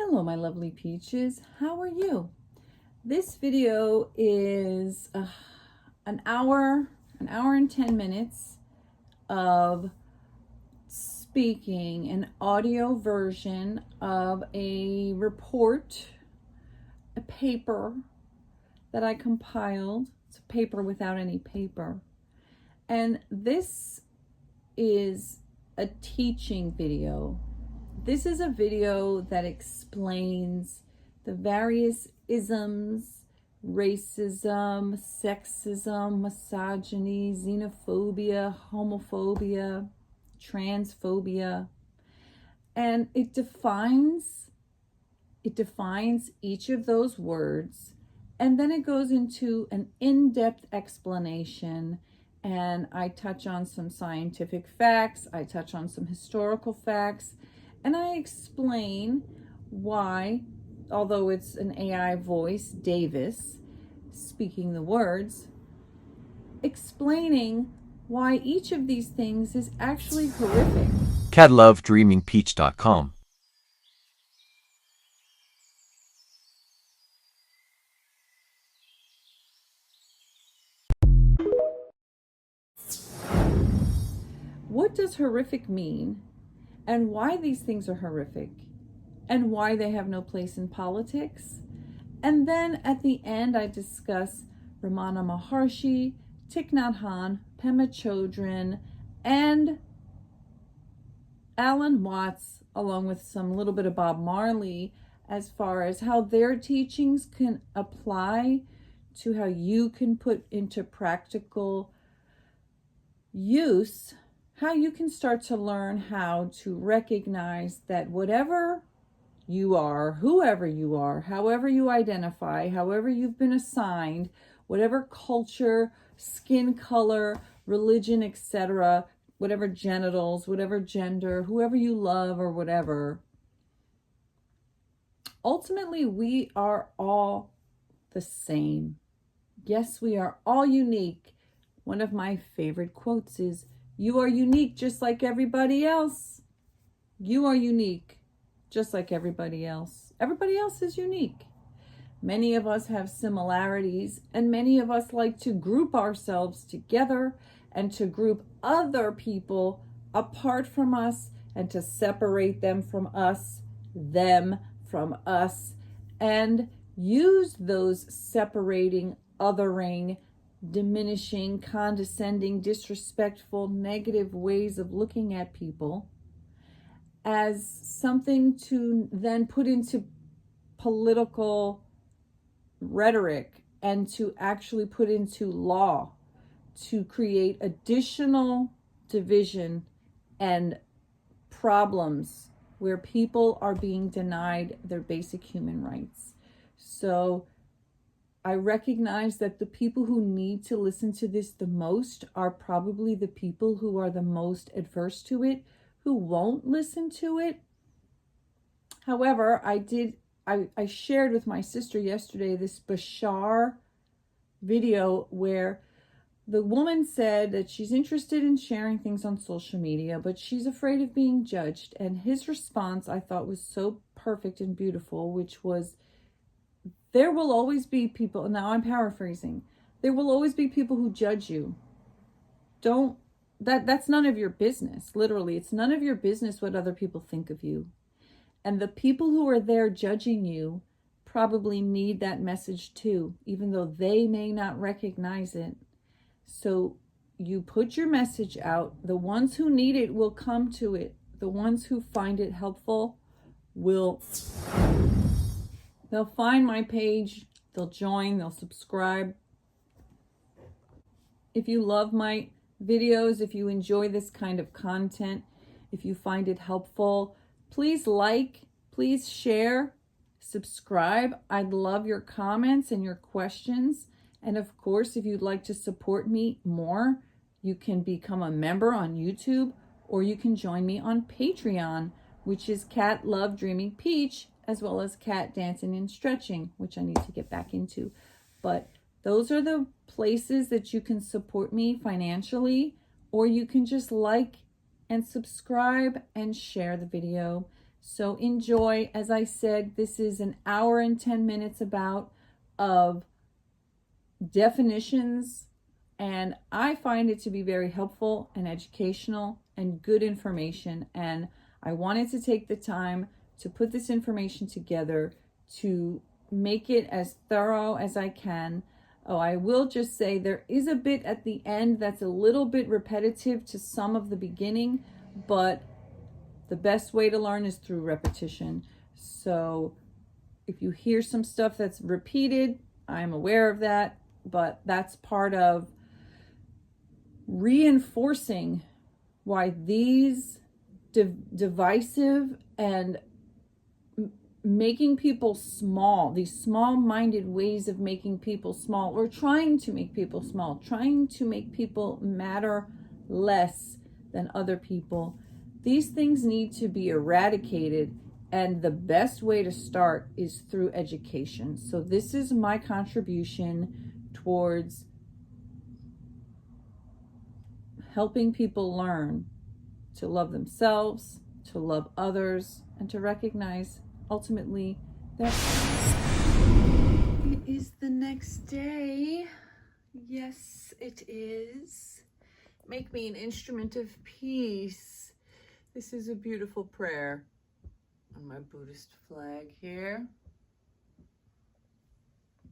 Hello, my lovely peaches. How are you? This video is an hour and 10 minutes of speaking, an audio version of a report, a paper that I compiled. It's a paper without any paper. And this is a teaching video. This is a video that explains the various isms, racism, sexism, misogyny, xenophobia, homophobia, transphobia, and it defines each of those words, and then it goes into an in-depth explanation. And I touch on some scientific facts, I touch on some historical facts, and I explain why, although it's an AI voice, Davis, speaking the words, explaining why each of these things is actually horrific. catlovedreamingpeach.com. What does horrific mean, and why these things are horrific, and why they have no place in politics? And then at the end, I discuss Ramana Maharshi, Thich Nhat Hanh, Pema Chodron, and Alan Watts, along with some little bit of Bob Marley, as far as how their teachings can apply to how you can put into practical use, how you can start to learn how to recognize that whatever you are, whoever you are, however you identify, however you've been assigned, whatever culture, skin color, religion, etc., whatever genitals, whatever gender, whoever you love or whatever, ultimately we are all the same. Yes, we are all unique. One of my favorite quotes is, "You are unique just like everybody else." You are unique just like everybody else. Everybody else is unique. Many of us have similarities, and many of us like to group ourselves together and to group other people apart from us and to separate them from us, and use those separating, othering, diminishing, condescending, disrespectful, negative ways of looking at people as something to then put into political rhetoric and to actually put into law to create additional division and problems where people are being denied their basic human rights. So I recognize that the people who need to listen to this the most are probably the people who are the most adverse to it, who won't listen to it. However, I shared with my sister yesterday this Bashar video where the woman said that she's interested in sharing things on social media, but she's afraid of being judged. And his response I thought was so perfect and beautiful, which was, there will always be people, now I'm paraphrasing, there will always be people who judge you. That's none of your business. Literally, it's none of your business what other people think of you. And the people who are there judging you probably need that message too, even though they may not recognize it. So you put your message out. The ones who need it will come to it. The ones who find it helpful they'll find my page, they'll join, they'll subscribe. If you love my videos, if you enjoy this kind of content, if you find it helpful, please like, please share, subscribe. I'd love your comments and your questions. And of course, if you'd like to support me more, you can become a member on YouTube, or you can join me on Patreon, which is Cat Love Dreaming Peach, as well as Cat Dancing and Stretching, which I need to get back into. But those are the places that you can support me financially, or you can just like and subscribe and share the video. So enjoy. As I said, this is an hour and 10 minutes about of definitions, and I find it to be very helpful and educational and good information, and I wanted to take the time to put this information together to make it as thorough as I can. Oh, I will just say there is a bit at the end that's a little bit repetitive to some of the beginning, but the best way to learn is through repetition. So if you hear some stuff that's repeated, I'm aware of that, but that's part of reinforcing why these divisive and making people small, these small-minded ways of making people small, or trying to make people small, trying to make people matter less than other people, these things need to be eradicated, and the best way to start is through education. So this is my contribution towards helping people learn to love themselves, to love others, and to recognize ultimately that it is the next day. Yes, it is. Make me an instrument of peace. This is a beautiful prayer on my Buddhist flag here.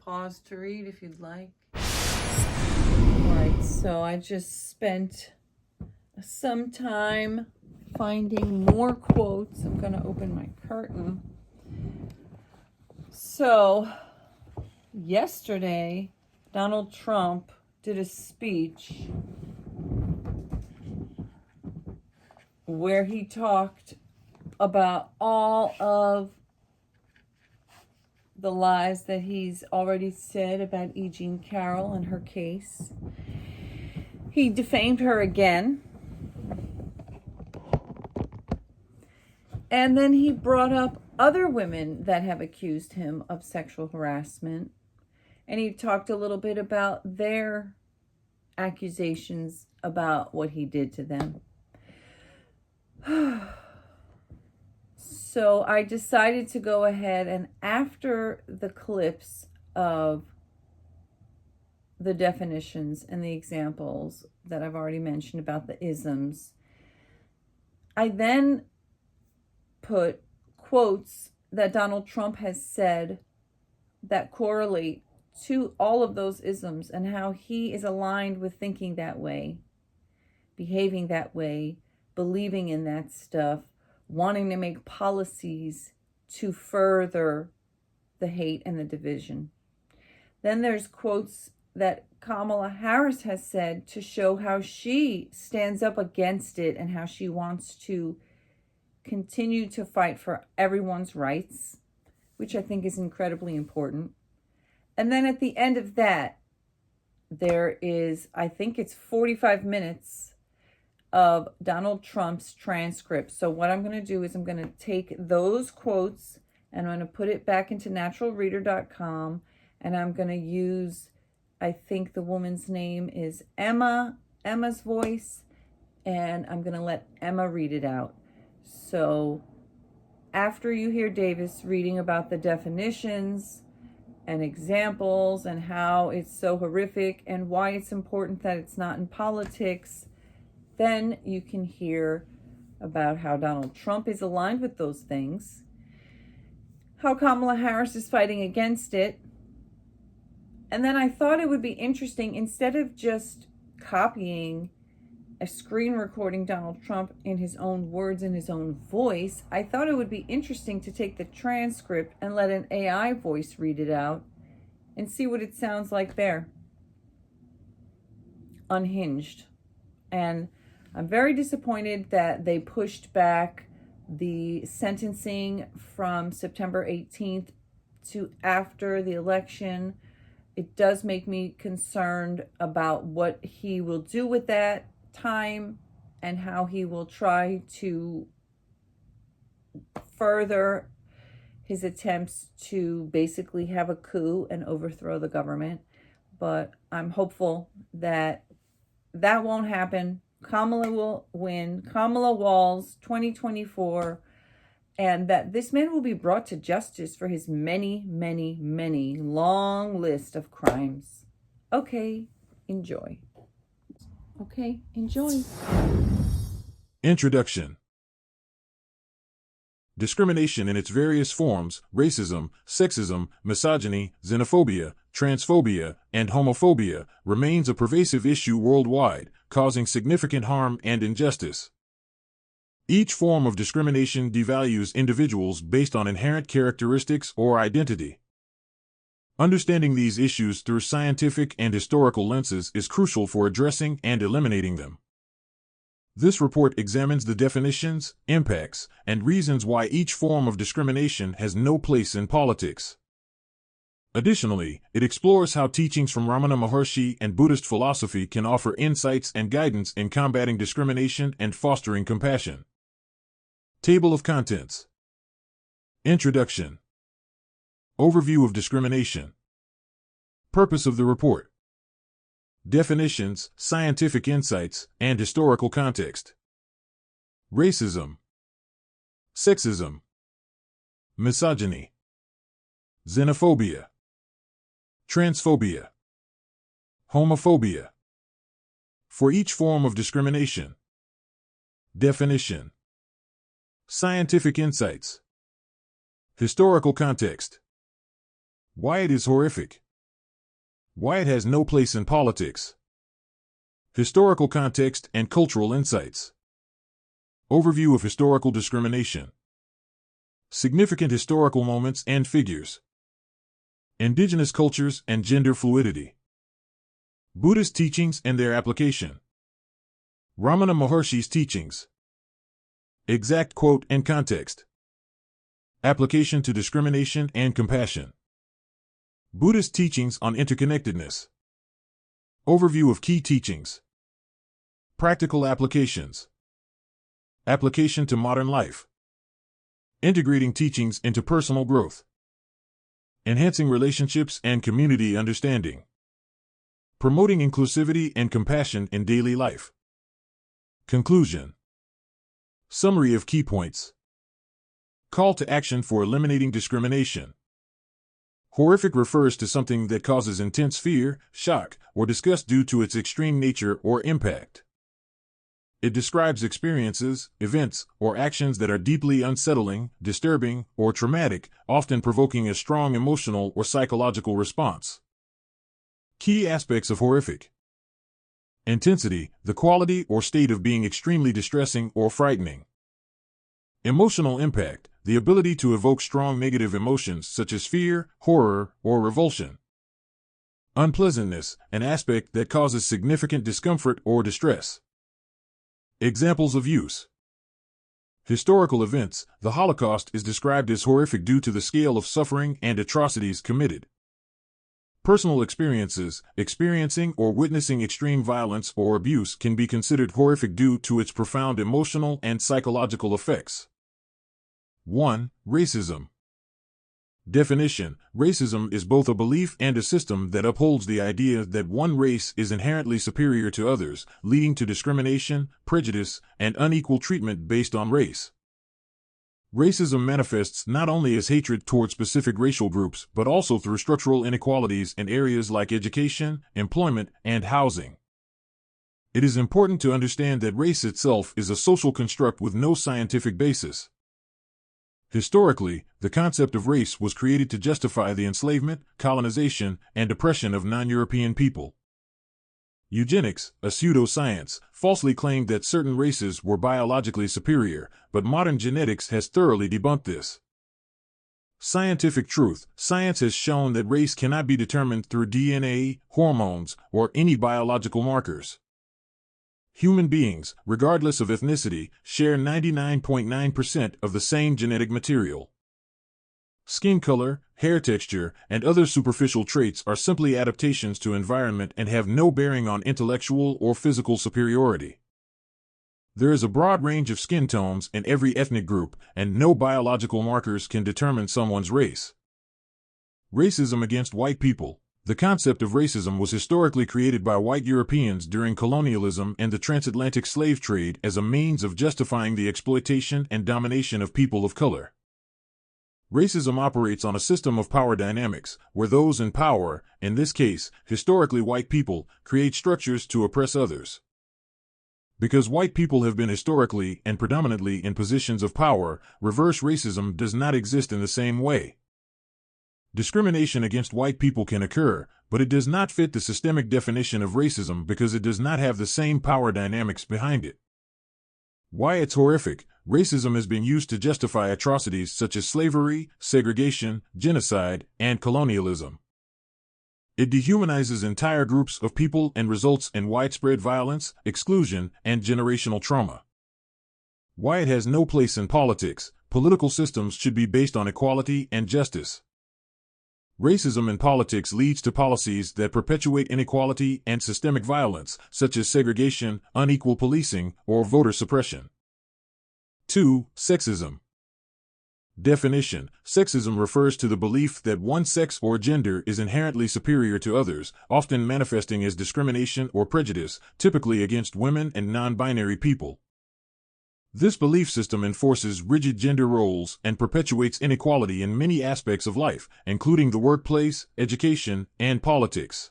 Pause to read if you'd like. All right, so I just spent some time finding more quotes. I'm going to open my curtain. So, yesterday, Donald Trump did a speech where he talked about all of the lies that he's already said about E. Jean Carroll and her case. He defamed her again. And then he brought up other women that have accused him of sexual harassment. And he talked a little bit about their accusations about what he did to them. So I decided to go ahead, and after the clips of the definitions and the examples that I've already mentioned about the isms, I then put quotes that Donald Trump has said that correlate to all of those isms and how he is aligned with thinking that way, behaving that way, believing in that stuff, wanting to make policies to further the hate and the division. Then there's quotes that Kamala Harris has said to show how she stands up against it and how she wants to continue to fight for everyone's rights, which I think is incredibly important. And then at the end of that, there is, I think it's 45 minutes of Donald Trump's transcript. So what I'm going to do is I'm going to take those quotes and I'm going to put it back into naturalreader.com, and I'm going to use, I think the woman's name is Emma's voice, and I'm going to let Emma read it out. So after you hear Davis reading about the definitions and examples and how it's so horrific and why it's important that it's not in politics, then you can hear about how Donald Trump is aligned with those things, how Kamala Harris is fighting against it. And then I thought it would be interesting, instead of just copying a screen recording Donald Trump in his own words, in his own voice, I thought it would be interesting to take the transcript and let an AI voice read it out and see what it sounds like there. Unhinged. And I'm very disappointed that they pushed back the sentencing from September 18th to after the election. It does make me concerned about what he will do with that time and how he will try to further his attempts to basically have a coup and overthrow the government. But I'm hopeful that that won't happen. Kamala will win. Kamala Walls 2024. and that this man will be brought to justice for his many, many, many long list of crimes. Okay, enjoy. Okay, enjoy. Introduction. Discrimination in its various forms, racism, sexism, misogyny, xenophobia, transphobia, and homophobia, remains a pervasive issue worldwide, causing significant harm and injustice. Each form of discrimination devalues individuals based on inherent characteristics or identity. Understanding these issues through scientific and historical lenses is crucial for addressing and eliminating them. This report examines the definitions, impacts, and reasons why each form of discrimination has no place in politics. Additionally, it explores how teachings from Ramana Maharshi and Buddhist philosophy can offer insights and guidance in combating discrimination and fostering compassion. Table of Contents. Introduction. Overview of discrimination. Purpose of the report. Definitions, scientific insights, and historical context. Racism, sexism, misogyny, xenophobia, transphobia, homophobia. For each form of discrimination. Definition. Scientific insights. Historical context. Why it is horrific. Why it has no place in politics. Historical context and cultural insights. Overview of historical discrimination. Significant historical moments and figures. Indigenous cultures and gender fluidity. Buddhist teachings and their application. Ramana Maharshi's teachings. Exact quote and context. Application to discrimination and compassion. Buddhist teachings on interconnectedness. Overview of key teachings. Practical applications. Application to modern life. Integrating teachings into personal growth. Enhancing relationships and community understanding. Promoting inclusivity and compassion in daily life. Conclusion. Summary of key points. Call to action for eliminating discrimination. Horrific refers to something that causes intense fear, shock, or disgust due to its extreme nature or impact. It describes experiences, events, or actions that are deeply unsettling, disturbing, or traumatic, often provoking a strong emotional or psychological response. Key aspects of horrific. Intensity, the quality or state of being extremely distressing or frightening. Emotional impact, the ability to evoke strong negative emotions such as fear, horror, or revulsion. Unpleasantness, an aspect that causes significant discomfort or distress. Examples of use. Historical events, the Holocaust is described as horrific due to the scale of suffering and atrocities committed. Personal experiences, experiencing or witnessing extreme violence or abuse can be considered horrific due to its profound emotional and psychological effects. 1. Racism. Definition: racism is both a belief and a system that upholds the idea that one race is inherently superior to others, leading to discrimination, prejudice, and unequal treatment based on race. Racism manifests not only as hatred toward specific racial groups, but also through structural inequalities in areas like education, employment, and housing. It is important to understand that race itself is a social construct with no scientific basis. Historically, the concept of race was created to justify the enslavement, colonization, and oppression of non-European people. Eugenics, a pseudoscience, falsely claimed that certain races were biologically superior, but modern genetics has thoroughly debunked this. Scientific truth: science has shown that race cannot be determined through DNA, hormones, or any biological markers. Human beings, regardless of ethnicity, share 99.9% of the same genetic material. Skin color, hair texture, and other superficial traits are simply adaptations to environment and have no bearing on intellectual or physical superiority. There is a broad range of skin tones in every ethnic group, and no biological markers can determine someone's race. Racism against white people. The concept of racism was historically created by white Europeans during colonialism and the transatlantic slave trade as a means of justifying the exploitation and domination of people of color. Racism operates on a system of power dynamics, where those in power, in this case, historically white people, create structures to oppress others. Because white people have been historically and predominantly in positions of power, reverse racism does not exist in the same way. Discrimination against white people can occur, but it does not fit the systemic definition of racism because it does not have the same power dynamics behind it. Why it's horrific, racism has been used to justify atrocities such as slavery, segregation, genocide, and colonialism. It dehumanizes entire groups of people and results in widespread violence, exclusion, and generational trauma. Why it has no place in politics, political systems should be based on equality and justice. Racism in politics leads to policies that perpetuate inequality and systemic violence, such as segregation, unequal policing, or voter suppression. 2. Sexism. Definition: sexism refers to the belief that one sex or gender is inherently superior to others, often manifesting as discrimination or prejudice, typically against women and non-binary people. This belief system enforces rigid gender roles and perpetuates inequality in many aspects of life, including the workplace, education, and politics.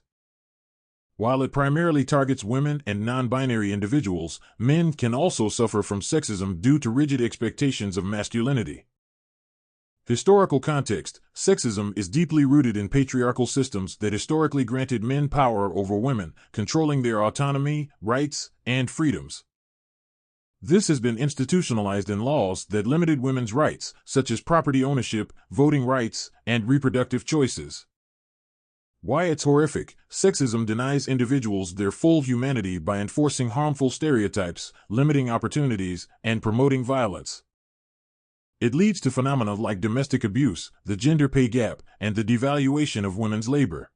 While it primarily targets women and non-binary individuals, men can also suffer from sexism due to rigid expectations of masculinity. Historical context: sexism is deeply rooted in patriarchal systems that historically granted men power over women, controlling their autonomy, rights, and freedoms. This has been institutionalized in laws that limited women's rights, such as property ownership, voting rights, and reproductive choices. Why it's horrific, sexism denies individuals their full humanity by enforcing harmful stereotypes, limiting opportunities, and promoting violence. It leads to phenomena like domestic abuse, the gender pay gap, and the devaluation of women's labor.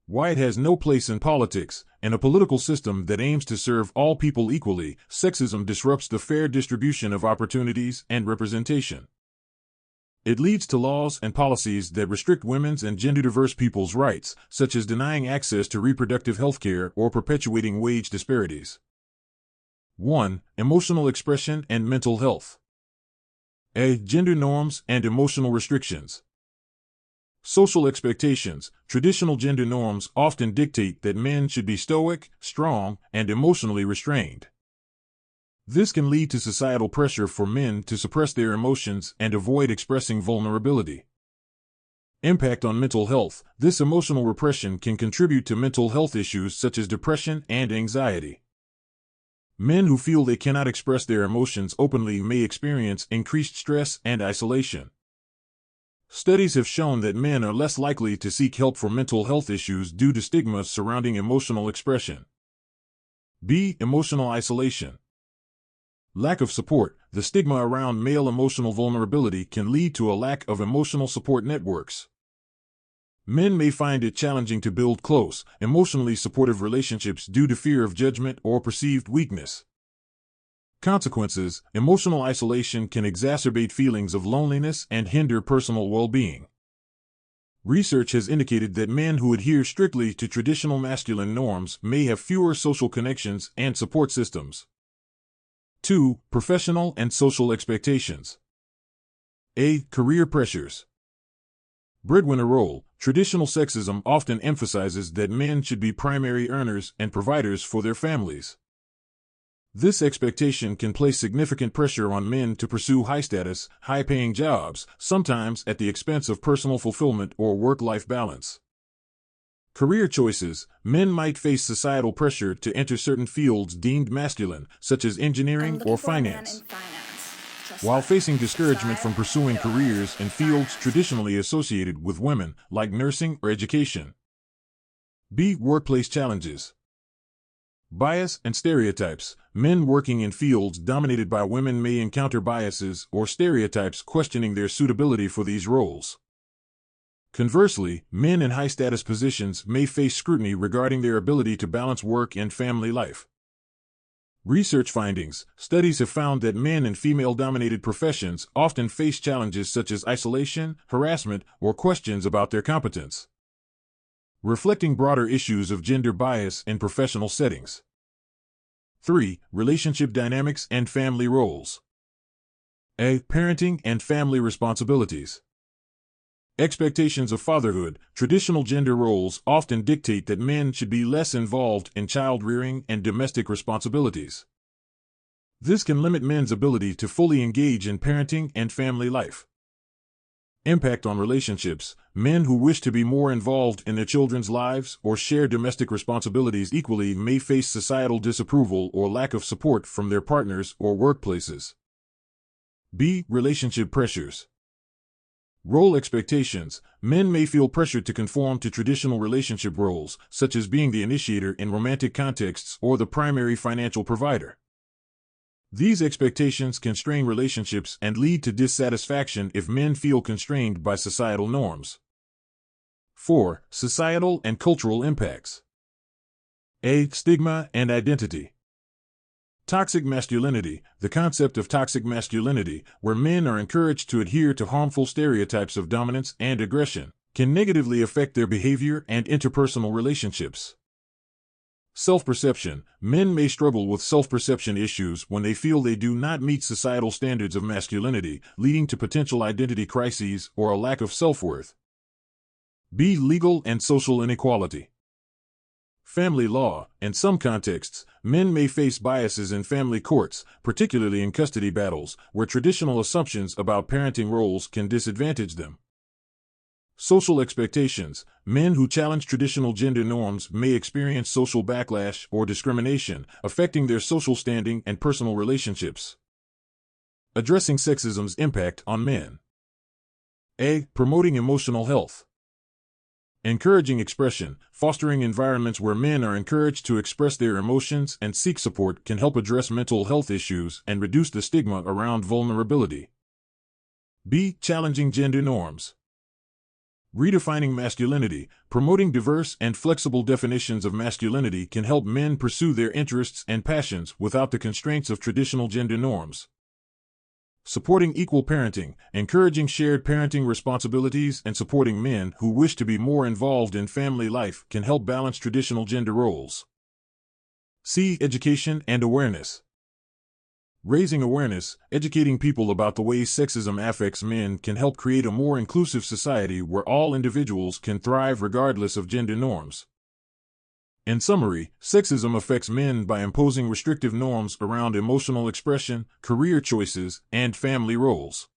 Why it has no place in politics. In a political system that aims to serve all people equally, sexism disrupts the fair distribution of opportunities and representation. It leads to laws and policies that restrict women's and gender-diverse people's rights, such as denying access to reproductive health care or perpetuating wage disparities. 1. Emotional expression and mental health. A. Gender norms and emotional restrictions. Social expectations. Traditional gender norms often dictate that men should be stoic, strong, and emotionally restrained. This can lead to societal pressure for men to suppress their emotions and avoid expressing vulnerability. Impact on mental health. This emotional repression can contribute to mental health issues such as depression and anxiety. Men who feel they cannot express their emotions openly may experience increased stress and isolation. Studies have shown that men are less likely to seek help for mental health issues due to stigma surrounding emotional expression. B. Emotional isolation. Lack of support. The stigma around male emotional vulnerability can lead to a lack of emotional support networks. Men may find it challenging to build close, emotionally supportive relationships due to fear of judgment or perceived weakness. Consequences: emotional isolation can exacerbate feelings of loneliness and hinder personal well-being. Research has indicated that men who adhere strictly to traditional masculine norms may have fewer social connections and support systems. 2. Professional and social expectations. A. Career pressures. Breadwinner role. Traditional sexism often emphasizes that men should be primary earners and providers for their families. This expectation can place significant pressure on men to pursue high-status, high-paying jobs, sometimes at the expense of personal fulfillment or work-life balance. Career choices. Men might face societal pressure to enter certain fields deemed masculine, such as engineering or finance, while facing discouragement from pursuing careers in fields traditionally associated with women, like nursing or education. B. Workplace challenges. Bias and stereotypes. Men working in fields dominated by women may encounter biases or stereotypes questioning their suitability for these roles. Conversely, men in high-status positions may face scrutiny regarding their ability to balance work and family life. Research findings. Studies have found that men in female-dominated professions often face challenges such as isolation, harassment, or questions about their competence. reflecting broader issues of gender bias in professional settings. 3. Relationship dynamics and family roles. A. Parenting and family responsibilities. Expectations of fatherhood. Traditional gender roles often dictate that men should be less involved in child rearing and domestic responsibilities. This can limit men's ability to fully engage in parenting and family life. Impact on relationships. Men who wish to be more involved in their children's lives or share domestic responsibilities equally may face societal disapproval or lack of support from their partners or workplaces. B. Relationship pressures. Role expectations. Men may feel pressured to conform to traditional relationship roles, such as being the initiator in romantic contexts or the primary financial provider. These expectations can strain relationships and lead to dissatisfaction if men feel constrained by societal norms. 4. Societal and cultural impacts. A. Stigma and identity. Toxic masculinity. The concept of toxic masculinity, where men are encouraged to adhere to harmful stereotypes of dominance and aggression, can negatively affect their behavior and interpersonal relationships. Self-perception. Men may struggle with self-perception issues when they feel they do not meet societal standards of masculinity, leading to potential identity crises or a lack of self-worth. B. Legal and social inequality. Family law. In some contexts, men may face biases in family courts, particularly in custody battles, where traditional assumptions about parenting roles can disadvantage them. Social expectations. Men who challenge traditional gender norms may experience social backlash or discrimination, affecting their social standing and personal relationships. Addressing sexism's impact on men. A. Promoting emotional health. Encouraging expression. Fostering environments where men are encouraged to express their emotions and seek support can help address mental health issues and reduce the stigma around vulnerability. B. Challenging gender norms. Redefining masculinity. Promoting diverse and flexible definitions of masculinity can help men pursue their interests and passions without the constraints of traditional gender norms. Supporting equal parenting. Encouraging shared parenting responsibilities and supporting men who wish to be more involved in family life can help balance traditional gender roles. C. Education and awareness. Raising awareness, educating people about the ways sexism affects men can help create a more inclusive society where all individuals can thrive regardless of gender norms. In summary, sexism affects men by imposing restrictive norms around emotional expression, career choices, and family roles.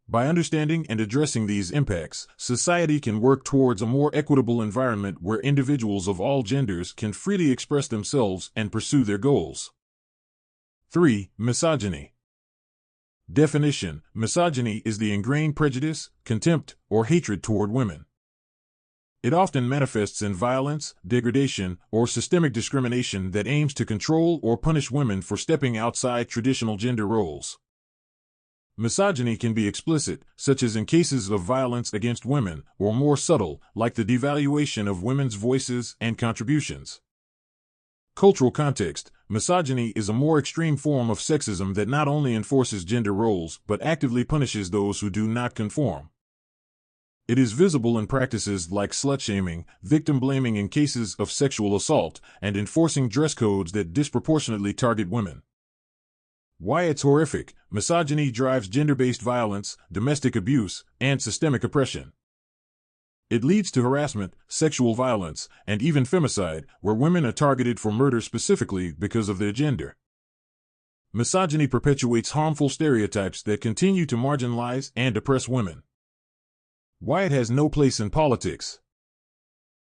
By understanding and addressing these impacts, society can work towards a more equitable environment where individuals of all genders can freely express themselves and pursue their goals. 3. Misogyny. Definition: misogyny is the ingrained prejudice, contempt, or hatred toward women. It often manifests in violence, degradation, or systemic discrimination that aims to control or punish women for stepping outside traditional gender roles. Misogyny can be explicit, such as in cases of violence against women, or more subtle, like the devaluation of women's voices and contributions. Cultural context: misogyny is a more extreme form of sexism that not only enforces gender roles but actively punishes those who do not conform. It is visible in practices like slut-shaming, victim-blaming in cases of sexual assault, and enforcing dress codes that disproportionately target women. Why it's horrific: misogyny drives gender-based violence, domestic abuse, and systemic oppression. It leads to harassment, sexual violence, and even femicide, where women are targeted for murder specifically because of their gender. Misogyny perpetuates harmful stereotypes that continue to marginalize and oppress women. Why it has no place in politics.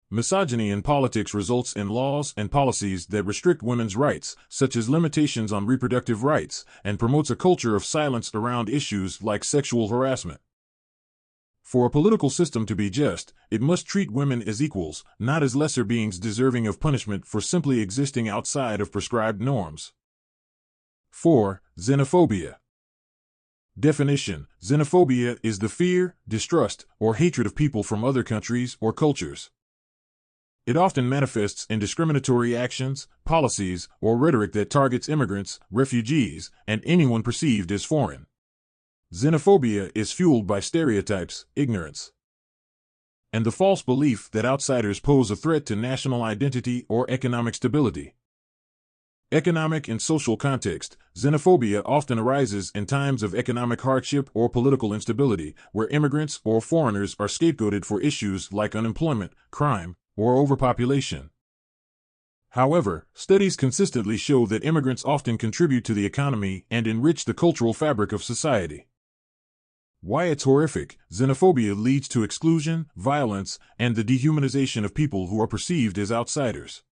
Misogyny in politics results in laws and policies that restrict women's rights, such as limitations on reproductive rights, and promotes a culture of silence around issues like sexual harassment. For a political system to be just, it must treat women as equals, not as lesser beings deserving of punishment for simply existing outside of prescribed norms. 4. Xenophobia. Definition: xenophobia is the fear, distrust, or hatred of people from other countries or cultures. It often manifests in discriminatory actions, policies, or rhetoric that targets immigrants, refugees, and anyone perceived as foreign. Xenophobia is fueled by stereotypes, ignorance, and the false belief that outsiders pose a threat to national identity or economic stability. Economic and social context. Xenophobia often arises in times of economic hardship or political instability, where immigrants or foreigners are scapegoated for issues like unemployment, crime, or overpopulation. However, studies consistently show that immigrants often contribute to the economy and enrich the cultural fabric of society. Why it's horrific. Xenophobia leads to exclusion, violence, and the dehumanization of people who are perceived as outsiders.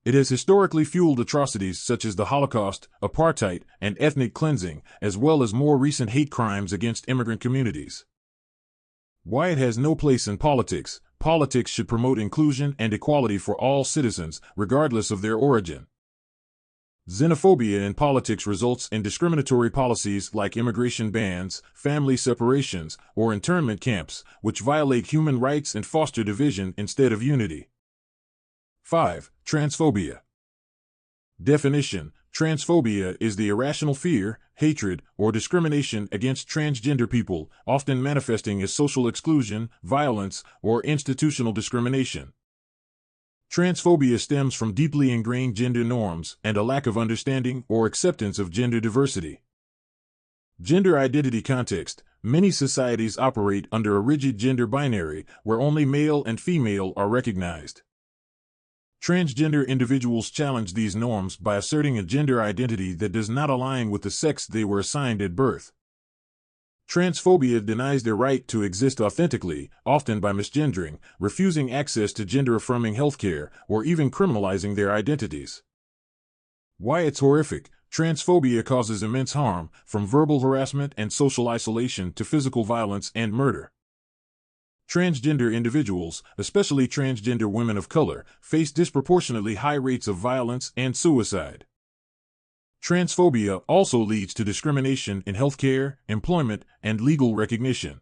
It has historically fueled atrocities such as the Holocaust, apartheid, and ethnic cleansing, as well as more recent hate crimes against immigrant communities. Why it has no place in politics. Politics should promote inclusion and equality for all citizens, regardless of their origin. Xenophobia in politics results in discriminatory policies like immigration bans, family separations, or internment camps, which violate human rights and foster division instead of unity. 5. Transphobia. Definition: transphobia is the irrational fear, hatred, or discrimination against transgender people, often manifesting as social exclusion, violence, or institutional discrimination. Transphobia stems from deeply ingrained gender norms and a lack of understanding or acceptance of gender diversity. Gender identity context. Many societies operate under a rigid gender binary where only male and female are recognized. Transgender individuals challenge these norms by asserting a gender identity that does not align with the sex they were assigned at birth. Transphobia denies their right to exist authentically, often by misgendering, refusing access to gender-affirming healthcare, or even criminalizing their identities. Why it's horrific. Transphobia causes immense harm, from verbal harassment and social isolation to physical violence and murder. Transgender individuals, especially transgender women of color, face disproportionately high rates of violence and suicide. Transphobia also leads to discrimination in healthcare, employment, and legal recognition.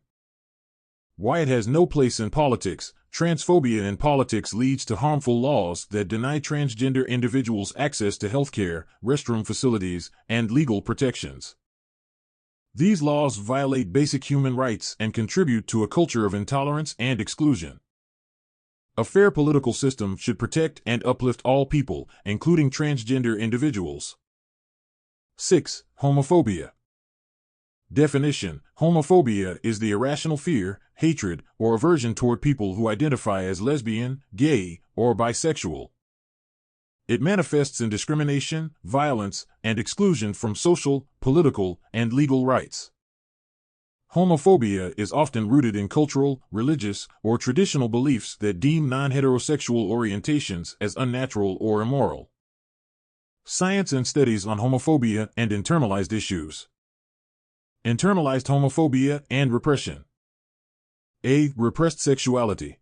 Why it has no place in politics. Transphobia in politics leads to harmful laws that deny transgender individuals access to healthcare, restroom facilities, and legal protections. These laws violate basic human rights and contribute to a culture of intolerance and exclusion. A fair political system should protect and uplift all people, including transgender individuals. 6. Homophobia. Definition: homophobia is the irrational fear, hatred, or aversion toward people who identify as lesbian, gay, or bisexual. It manifests in discrimination, violence, and exclusion from social, political, and legal rights. Homophobia is often rooted in cultural, religious, or traditional beliefs that deem non-heterosexual orientations as unnatural or immoral. Science and studies on homophobia and internalized issues. Internalized homophobia and repression. A. Repressed sexuality.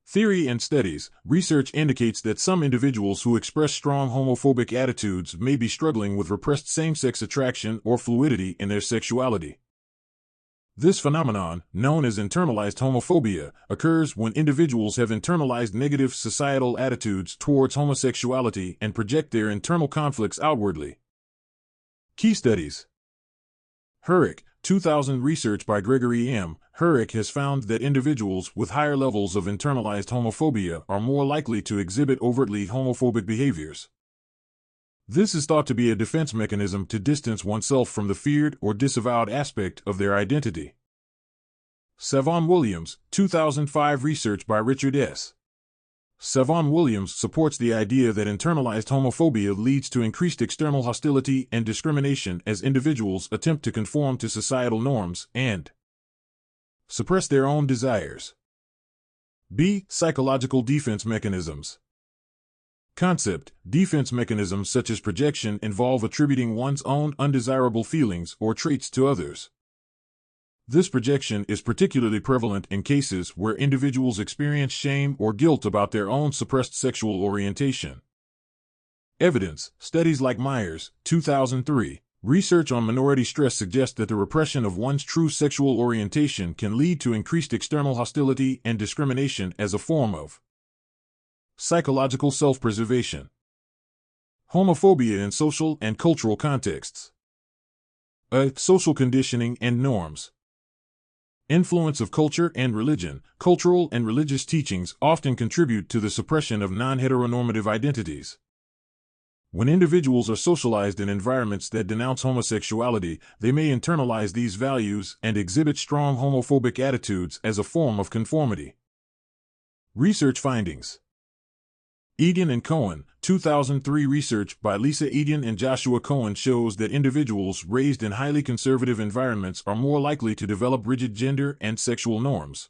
Theory and studies. Research indicates that some individuals who express strong homophobic attitudes may be struggling with repressed same-sex attraction or fluidity in their sexuality. This phenomenon, known as internalized homophobia, occurs when individuals have internalized negative societal attitudes towards homosexuality and project their internal conflicts outwardly. Key studies. Hurrick, 2000 research by Gregory M. Hurrick has found that individuals with higher levels of internalized homophobia are more likely to exhibit overtly homophobic behaviors. This is thought to be a defense mechanism to distance oneself from the feared or disavowed aspect of their identity. Savon Williams, 2005 research by Richard S. Savon Williams supports the idea that internalized homophobia leads to increased external hostility and discrimination as individuals attempt to conform to societal norms and suppress their own desires. B. Psychological defense mechanisms. Concept: defense mechanisms such as projection involve attributing one's own undesirable feelings or traits to others. This projection is particularly prevalent in cases where individuals experience shame or guilt about their own suppressed sexual orientation. Evidence: studies like Myers, 2003. Research on minority stress suggests that the repression of one's true sexual orientation can lead to increased external hostility and discrimination as a form of psychological self-preservation. Homophobia in social and cultural contexts. A. Social conditioning and norms. Influence of culture and religion. Cultural and religious teachings often contribute to the suppression of non-heteronormative identities. When individuals are socialized in environments that denounce homosexuality, they may internalize these values and exhibit strong homophobic attitudes as a form of conformity. Research findings. Eden and Cohen, 2003 research by Lisa Eden and Joshua Cohen shows that individuals raised in highly conservative environments are more likely to develop rigid gender and sexual norms,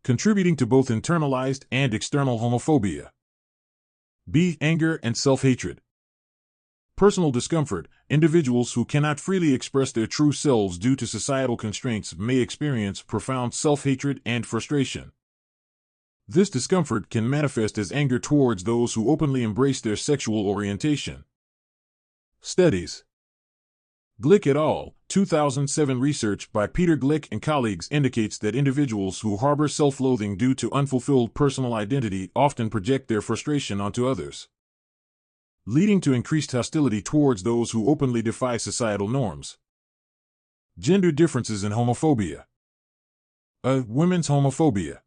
contributing to both internalized and external homophobia. B. Anger and self-hatred. Personal discomfort. Individuals who cannot freely express their true selves due to societal constraints may experience profound self-hatred and frustration. This discomfort can manifest as anger towards those who openly embrace their sexual orientation. Studies. Glick et al., 2007 research by Peter Glick and colleagues indicates that individuals who harbor self-loathing due to unfulfilled personal identity often project their frustration onto others, leading to increased hostility towards those who openly defy societal norms. Gender differences in homophobia. Women's homophobia.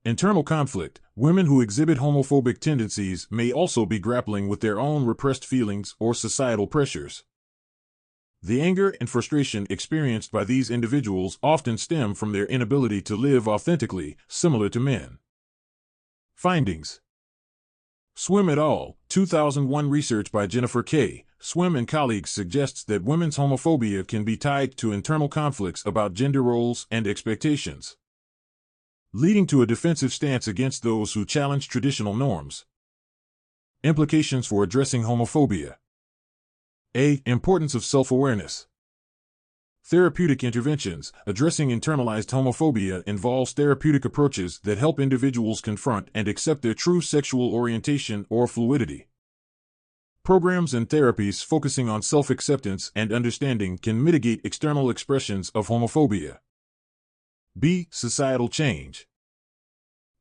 Internal conflict. Women who exhibit homophobic tendencies may also be grappling with their own repressed feelings or societal pressures. The anger and frustration experienced by these individuals often stem from their inability to live authentically, similar to men. Findings. Swim et al., 2001 research by Jennifer K. Swim and colleagues suggests that women's homophobia can be tied to internal conflicts about gender roles and expectations, leading to a defensive stance against those who challenge traditional norms. Implications for addressing homophobia. A. Importance of self-awareness. Therapeutic interventions. Addressing internalized homophobia involves therapeutic approaches that help individuals confront and accept their true sexual orientation or fluidity. Programs and therapies focusing on self-acceptance and understanding can mitigate external expressions of homophobia. B. Societal change.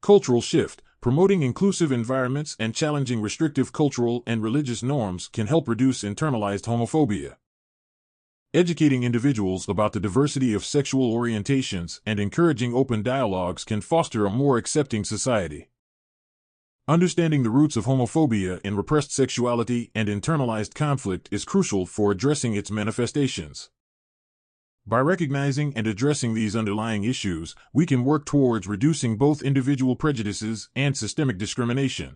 Cultural shift. Promoting inclusive environments and challenging restrictive cultural and religious norms can help reduce internalized homophobia. Educating individuals about the diversity of sexual orientations and encouraging open dialogues can foster a more accepting society. Understanding the roots of homophobia in repressed sexuality and internalized conflict is crucial for addressing its manifestations. By recognizing and addressing these underlying issues, we can work towards reducing both individual prejudices and systemic discrimination.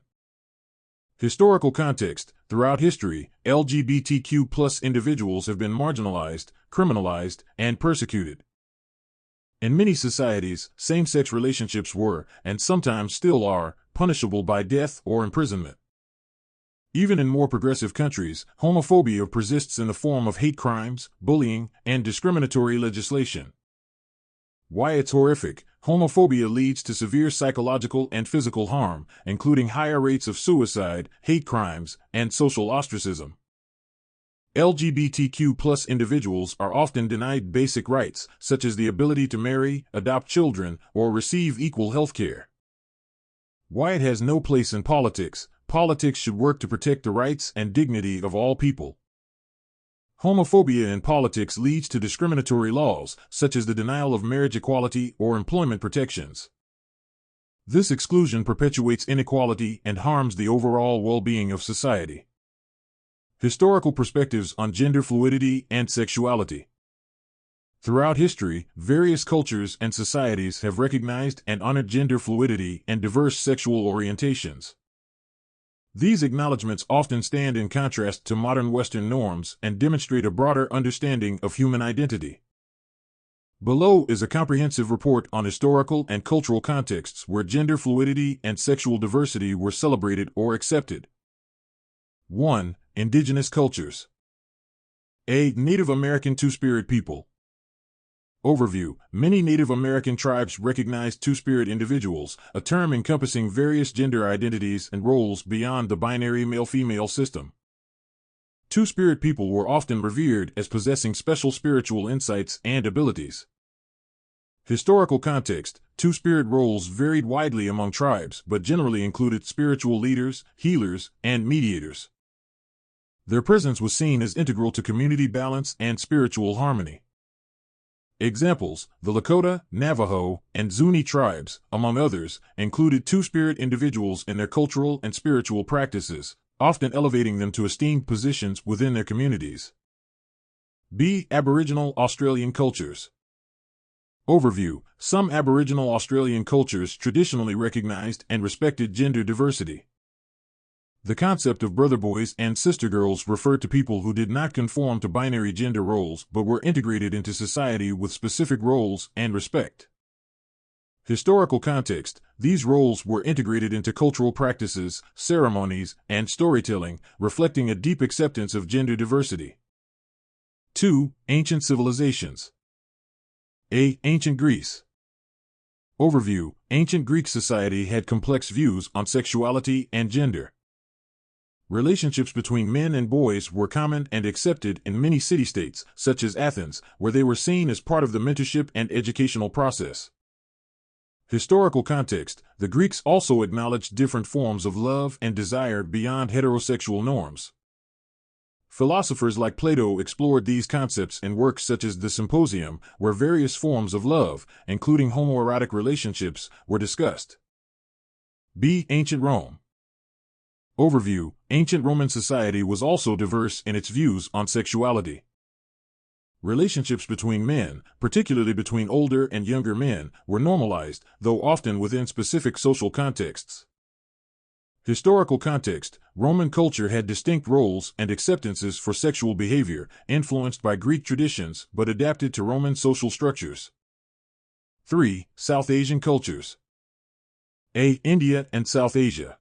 Historical context. Throughout history, LGBTQ+ individuals have been marginalized, criminalized, and persecuted. In many societies, same-sex relationships were, and sometimes still are, punishable by death or imprisonment. Even in more progressive countries, homophobia persists in the form of hate crimes, bullying, and discriminatory legislation. Why it's horrific. Homophobia leads to severe psychological and physical harm, including higher rates of suicide, hate crimes, and social ostracism. LGBTQ+ individuals are often denied basic rights, such as the ability to marry, adopt children, or receive equal health care. Why it has no place in politics. Politics should work to protect the rights and dignity of all people. Homophobia in politics leads to discriminatory laws, such as the denial of marriage equality or employment protections. This exclusion perpetuates inequality and harms the overall well-being of society. Historical perspectives on gender fluidity and sexuality. Throughout history, various cultures and societies have recognized and honored gender fluidity and diverse sexual orientations. These acknowledgments often stand in contrast to modern Western norms and demonstrate a broader understanding of human identity. Below is a comprehensive report on historical and cultural contexts where gender fluidity and sexual diversity were celebrated or accepted. 1. Indigenous cultures. A. Native American Two-Spirit people. Overview. Many Native American tribes recognized two-spirit individuals, a term encompassing various gender identities and roles beyond the binary male-female system. Two-spirit people were often revered as possessing special spiritual insights and abilities. Historical context. Two-spirit roles varied widely among tribes but generally included spiritual leaders, healers, and mediators. Their presence was seen as integral to community balance and spiritual harmony. Examples: the Lakota, Navajo, and Zuni tribes, among others, included two-spirit individuals in their cultural and spiritual practices, often elevating them to esteemed positions within their communities. B. Aboriginal Australian cultures. Overview: some Aboriginal Australian cultures traditionally recognized and respected gender diversity. The concept of brother boys and sister girls referred to people who did not conform to binary gender roles but were integrated into society with specific roles and respect. Historical context: these roles were integrated into cultural practices, ceremonies, and storytelling, reflecting a deep acceptance of gender diversity. 2. Ancient civilizations. A. Ancient Greece. Overview: ancient Greek society had complex views on sexuality and gender. Relationships between men and boys were common and accepted in many city-states, such as Athens, where they were seen as part of the mentorship and educational process. Historical context: the Greeks also acknowledged different forms of love and desire beyond heterosexual norms. Philosophers like Plato explored these concepts in works such as the Symposium, where various forms of love, including homoerotic relationships, were discussed. B. Ancient Rome. Overview: ancient Roman society was also diverse in its views on sexuality. Relationships between men, particularly between older and younger men, were normalized, though often within specific social contexts. Historical context: Roman culture had distinct roles and acceptances for sexual behavior, influenced by Greek traditions but adapted to Roman social structures. 3. South Asian cultures. A. India and South Asia.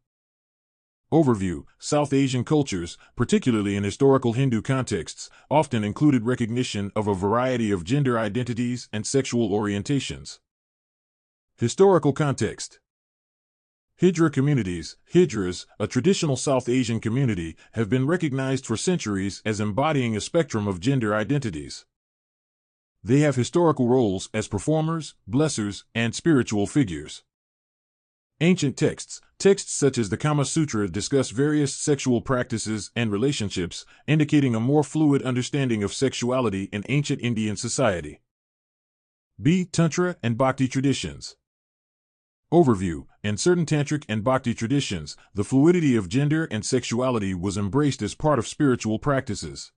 Overview: South Asian cultures, particularly in historical Hindu contexts, often included recognition of a variety of gender identities and sexual orientations. Historical context: Hijra communities, Hijras, a traditional South Asian community, have been recognized for centuries as embodying a spectrum of gender identities. They have historical roles as performers, blessers, and spiritual figures. Ancient texts such as the Kama Sutra discuss various sexual practices and relationships, indicating a more fluid understanding of sexuality in ancient Indian society. B. Tantra and Bhakti traditions. Overview: in certain tantric and bhakti traditions, the fluidity of gender and sexuality was embraced as part of spiritual practices.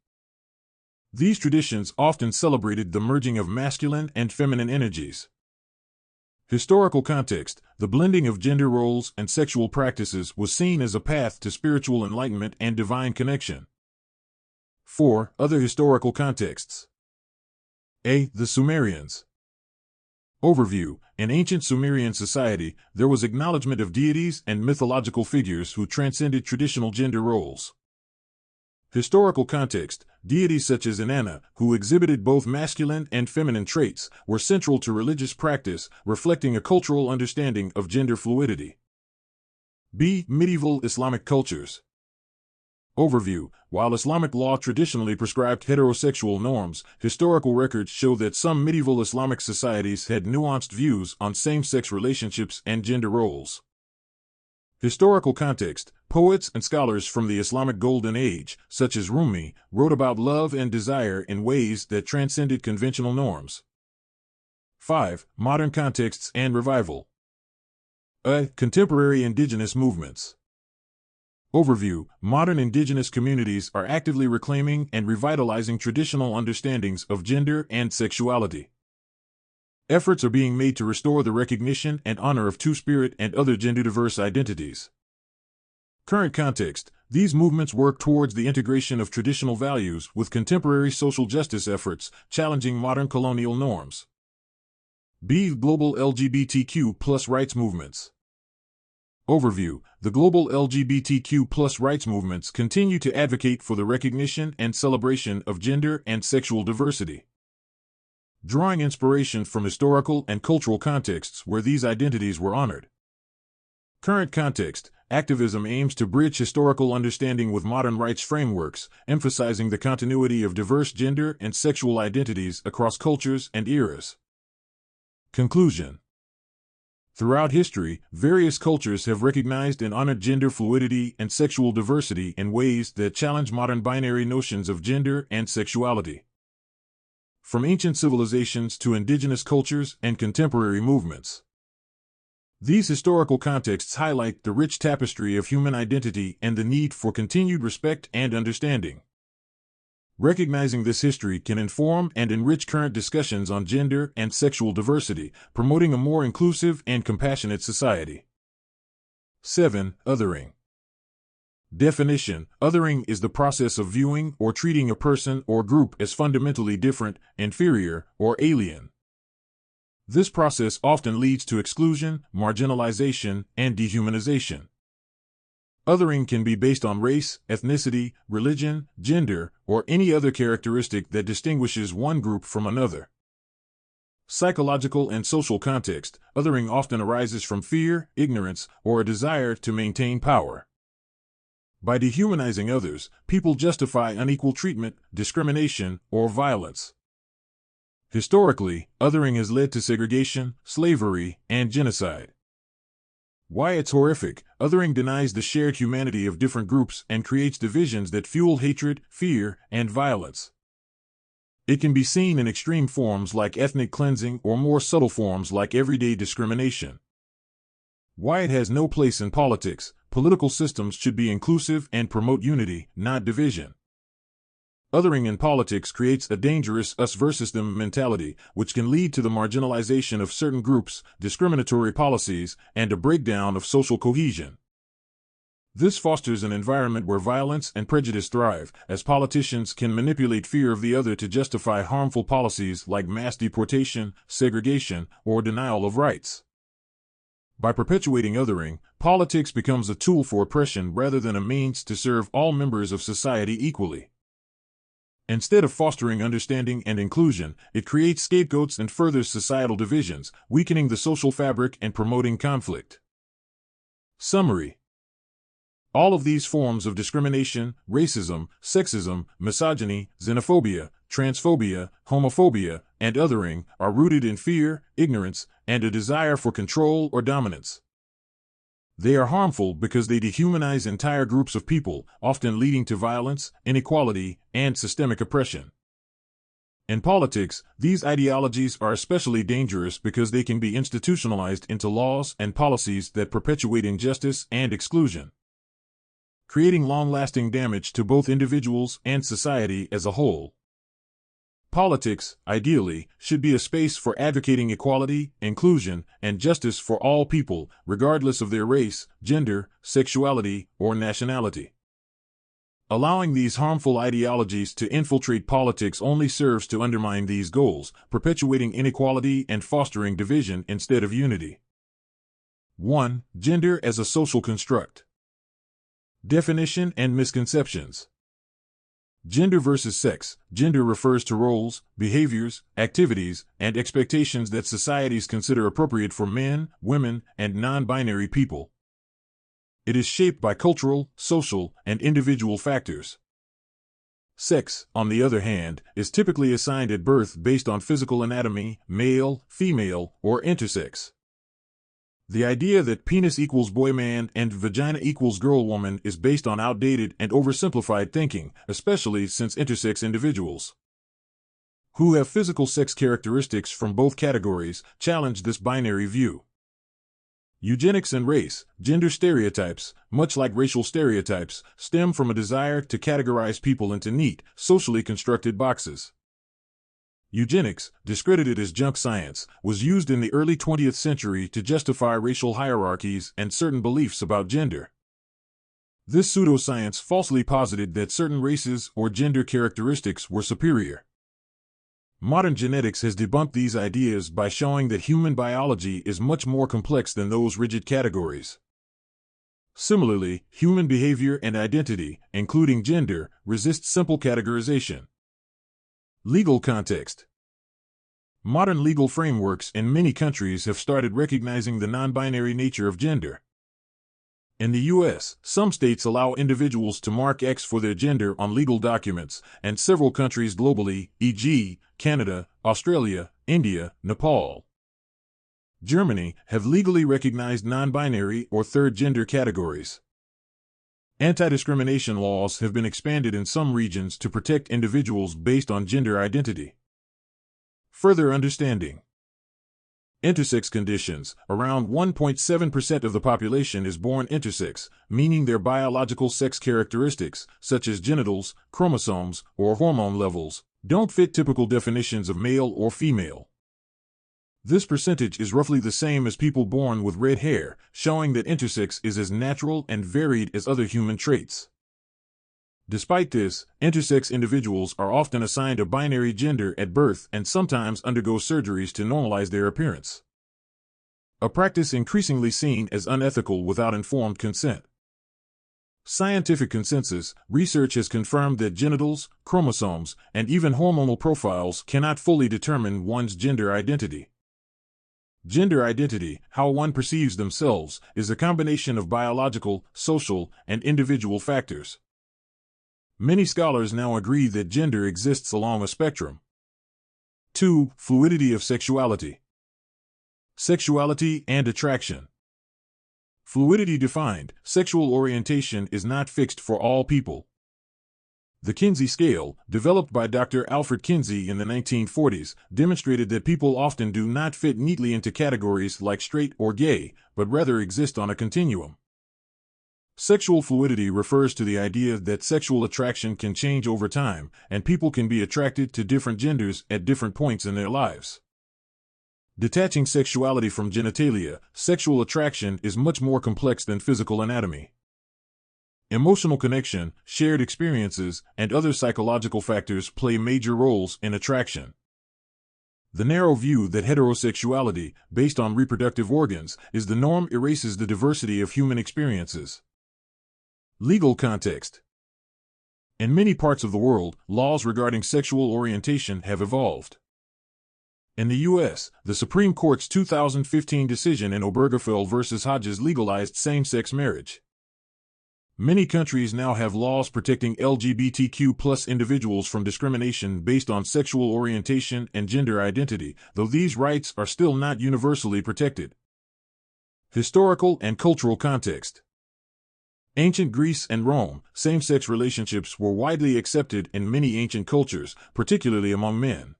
These traditions often celebrated the merging of masculine and feminine energies. Historical context: the blending of gender roles and sexual practices was seen as a path to spiritual enlightenment and divine connection. 4. Other historical contexts. A. The Sumerians. Overview: in ancient Sumerian society, there was acknowledgement of deities and mythological figures who transcended traditional gender roles. Historical context: deities such as Inanna, who exhibited both masculine and feminine traits, were central to religious practice, reflecting a cultural understanding of gender fluidity. B. Medieval Islamic cultures. Overview: while Islamic law traditionally prescribed heterosexual norms, historical records show that some medieval Islamic societies had nuanced views on same-sex relationships and gender roles. Historical context: poets and scholars from the Islamic Golden Age, such as Rumi, wrote about love and desire in ways that transcended conventional norms. 5. Modern contexts and revival. A. Contemporary indigenous movements. Overview: modern indigenous communities are actively reclaiming and revitalizing traditional understandings of gender and sexuality. Efforts are being made to restore the recognition and honor of Two-Spirit and other gender-diverse identities. Current context: these movements work towards the integration of traditional values with contemporary social justice efforts, challenging modern colonial norms. B. Global LGBTQ+ rights movements. Overview: the global LGBTQ+ rights movements continue to advocate for the recognition and celebration of gender and sexual diversity. Drawing inspiration from historical and cultural contexts where these identities were honored. Current context: activism aims to bridge historical understanding with modern rights frameworks, emphasizing the continuity of diverse gender and sexual identities across cultures and eras. Conclusion: throughout history, various cultures have recognized and honored gender fluidity and sexual diversity in ways that challenge modern binary notions of gender and sexuality. from ancient civilizations to indigenous cultures and contemporary movements. These historical contexts highlight the rich tapestry of human identity and the need for continued respect and understanding. Recognizing this history can inform and enrich current discussions on gender and sexual diversity, promoting a more inclusive and compassionate society. 7. Othering. Definition: othering is the process of viewing or treating a person or group as fundamentally different, inferior, or alien. This process often leads to exclusion, marginalization, and dehumanization. Othering can be based on race, ethnicity, religion, gender, or any other characteristic that distinguishes one group from another. Psychological and social context: othering often arises from fear, ignorance, or a desire to maintain power. By dehumanizing others, people justify unequal treatment, discrimination, or violence. Historically, othering has led to segregation, slavery, and genocide. Why it's horrific: othering denies the shared humanity of different groups and creates divisions that fuel hatred, fear, and violence. It can be seen in extreme forms like ethnic cleansing or more subtle forms like everyday discrimination. Why it has no place in politics: political systems should be inclusive and promote unity, not division. Othering in politics creates a dangerous us versus them mentality, which can lead to the marginalization of certain groups, discriminatory policies, and a breakdown of social cohesion. This fosters an environment where violence and prejudice thrive, as politicians can manipulate fear of the other to justify harmful policies like mass deportation, segregation, or denial of rights. By perpetuating othering, politics becomes a tool for oppression rather than a means to serve all members of society equally. Instead of fostering understanding and inclusion, it creates scapegoats and furthers societal divisions, weakening the social fabric and promoting conflict. Summary: all of these forms of discrimination, racism, sexism, misogyny, xenophobia, transphobia, homophobia, and othering, are rooted in fear, ignorance, and a desire for control or dominance. They are harmful because they dehumanize entire groups of people, often leading to violence, inequality, and systemic oppression. In politics, these ideologies are especially dangerous because they can be institutionalized into laws and policies that perpetuate injustice and exclusion, creating long-lasting damage to both individuals and society as a whole. Politics, ideally, should be a space for advocating equality, inclusion, and justice for all people, regardless of their race, gender, sexuality, or nationality. Allowing these harmful ideologies to infiltrate politics only serves to undermine these goals, perpetuating inequality and fostering division instead of unity. 1. Gender as a social construct. Definition and misconceptions. Gender versus sex. Gender refers to roles, behaviors, activities, and expectations that societies consider appropriate for men, women, and non-binary people. It is shaped by cultural, social, and individual factors. Sex, on the other hand, is typically assigned at birth based on physical anatomy, male, female, or intersex. The idea that penis equals boy-man and vagina equals girl-woman is based on outdated and oversimplified thinking, especially since intersex individuals who have physical sex characteristics from both categories challenge this binary view. Eugenics and race. Gender stereotypes, much like racial stereotypes, stem from a desire to categorize people into neat, socially constructed boxes. Eugenics, discredited as junk science, was used in the early 20th century to justify racial hierarchies and certain beliefs about gender. This pseudoscience falsely posited that certain races or gender characteristics were superior. Modern genetics has debunked these ideas by showing that human biology is much more complex than those rigid categories. Similarly, human behavior and identity, including gender, resist simple categorization. Legal context. Modern legal frameworks in many countries have started recognizing the non-binary nature of gender. In the U.S., some states allow individuals to mark X for their gender on legal documents, and several countries globally, e.g., Canada, Australia, India, Nepal, Germany, have legally recognized non-binary or third gender categories. Anti-discrimination laws have been expanded in some regions to protect individuals based on gender identity. Further understanding. Intersex conditions. Around 1.7% of the population is born intersex, meaning their biological sex characteristics, such as genitals, chromosomes, or hormone levels, don't fit typical definitions of male or female. This percentage is roughly the same as people born with red hair, showing that intersex is as natural and varied as other human traits. Despite this, intersex individuals are often assigned a binary gender at birth and sometimes undergo surgeries to normalize their appearance. A practice increasingly seen as unethical without informed consent. Scientific consensus. Research has confirmed that genitals, chromosomes, and even hormonal profiles cannot fully determine one's gender identity. Gender identity, how one perceives themselves, is a combination of biological, social, and individual factors. Many scholars now agree that gender exists along a spectrum. 2. Fluidity of sexuality. Sexuality and attraction. Fluidity defined, sexual orientation is not fixed for all people. The Kinsey scale, developed by Dr. Alfred Kinsey in the 1940s, demonstrated that people often do not fit neatly into categories like straight or gay, but rather exist on a continuum. Sexual fluidity refers to the idea that sexual attraction can change over time, and people can be attracted to different genders at different points in their lives. Detaching sexuality from genitalia, sexual attraction is much more complex than physical anatomy. Emotional connection, shared experiences, and other psychological factors play major roles in attraction. The narrow view that heterosexuality, based on reproductive organs, is the norm erases the diversity of human experiences. Legal context. In many parts of the world, laws regarding sexual orientation have evolved. In the U.S., the Supreme Court's 2015 decision in Obergefell v. Hodges legalized same-sex marriage. Many countries now have laws protecting LGBTQ+ individuals from discrimination based on sexual orientation and gender identity, though these rights are still not universally protected. Historical and cultural context. Ancient Greece and Rome, same-sex relationships were widely accepted in many ancient cultures, particularly among men.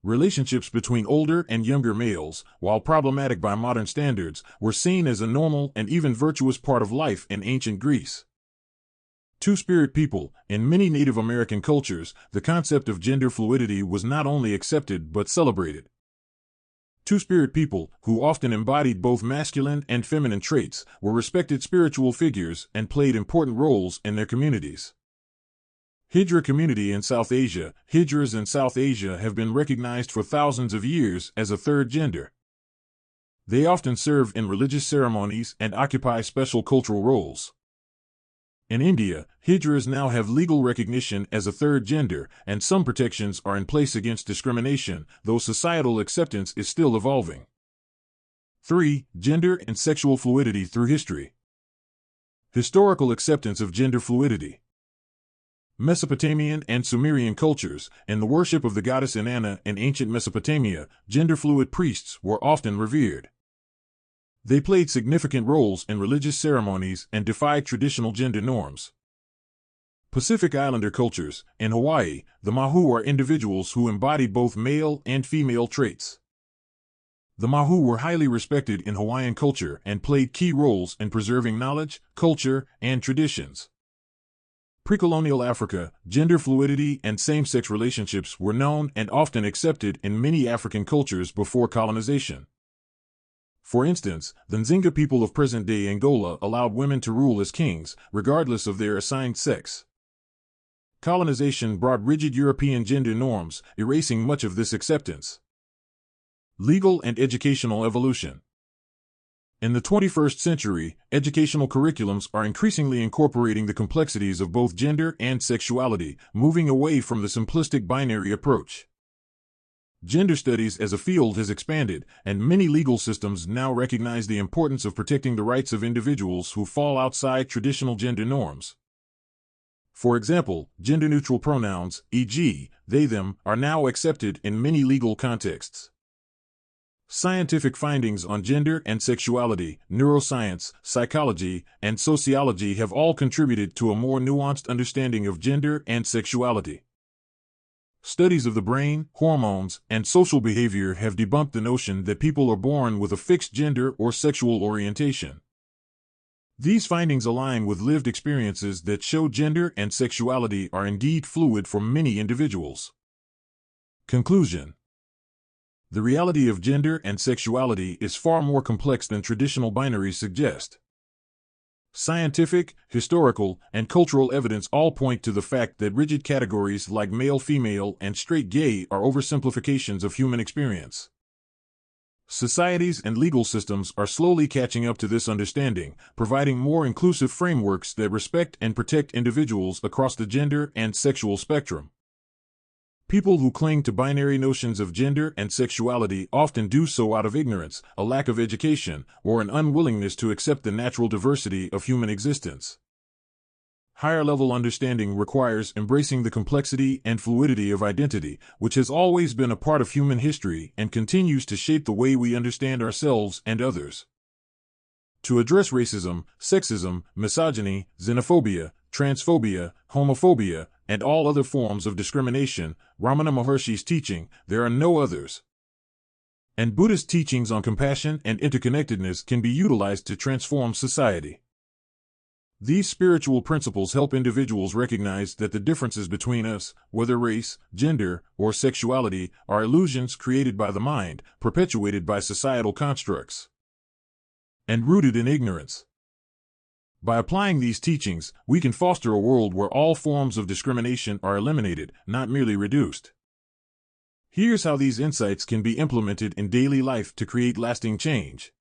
Relationships between older and younger males, while problematic by modern standards, were seen as a normal and even virtuous part of life in ancient Greece. Two-spirit people. In many Native American cultures, the concept of gender fluidity was not only accepted but celebrated. Two-spirit people, who often embodied both masculine and feminine traits, were respected spiritual figures and played important roles in their communities. Hijra community in South Asia. Hijras in South Asia have been recognized for thousands of years as a third gender. They often serve in religious ceremonies and occupy special cultural roles. In India, Hijras now have legal recognition as a third gender, and some protections are in place against discrimination, though societal acceptance is still evolving. 3. Gender and sexual fluidity through history. Historical acceptance of gender fluidity. Mesopotamian and Sumerian cultures, in the worship of the goddess Inanna in ancient Mesopotamia, gender-fluid priests were often revered. They played significant roles in religious ceremonies and defied traditional gender norms. Pacific Islander cultures. In Hawaii, the Mahu are individuals who embody both male and female traits. The Mahu were highly respected in Hawaiian culture and played key roles in preserving knowledge, culture, and traditions. Pre-colonial Africa, gender fluidity and same-sex relationships were known and often accepted in many African cultures before colonization. For instance, the Nzinga people of present-day Angola allowed women to rule as kings, regardless of their assigned sex. Colonization brought rigid European gender norms, erasing much of this acceptance. Legal and educational evolution. In the 21st century, educational curriculums are increasingly incorporating the complexities of both gender and sexuality, moving away from the simplistic binary approach. Gender studies as a field has expanded, and many legal systems now recognize the importance of protecting the rights of individuals who fall outside traditional gender norms. For example, gender-neutral pronouns, e.g., they/them, are now accepted in many legal contexts. Scientific findings on gender and sexuality, neuroscience, psychology, and sociology have all contributed to a more nuanced understanding of gender and sexuality. Studies of the brain, hormones, and social behavior have debunked the notion that people are born with a fixed gender or sexual orientation. These findings align with lived experiences that show gender and sexuality are indeed fluid for many individuals. Conclusion: the reality of gender and sexuality is far more complex than traditional binaries suggest. Scientific, historical, and cultural evidence all point to the fact that rigid categories like male-female and straight-gay are oversimplifications of human experience. Societies and legal systems are slowly catching up to this understanding, providing more inclusive frameworks that respect and protect individuals across the gender and sexual spectrum. People who cling to binary notions of gender and sexuality often do so out of ignorance, a lack of education, or an unwillingness to accept the natural diversity of human existence. Higher-level understanding requires embracing the complexity and fluidity of identity, which has always been a part of human history and continues to shape the way we understand ourselves and others. To address racism, sexism, misogyny, xenophobia, transphobia, homophobia, and all other forms of discrimination, Ramana Maharshi's teaching, there are no others, and Buddhist teachings on compassion and interconnectedness can be utilized to transform society. These spiritual principles help individuals recognize that the differences between us, whether race, gender, or sexuality, are illusions created by the mind, perpetuated by societal constructs, and rooted in ignorance. By applying these teachings, we can foster a world where all forms of discrimination are eliminated, not merely reduced. Here's how these insights can be implemented in daily life to create lasting change.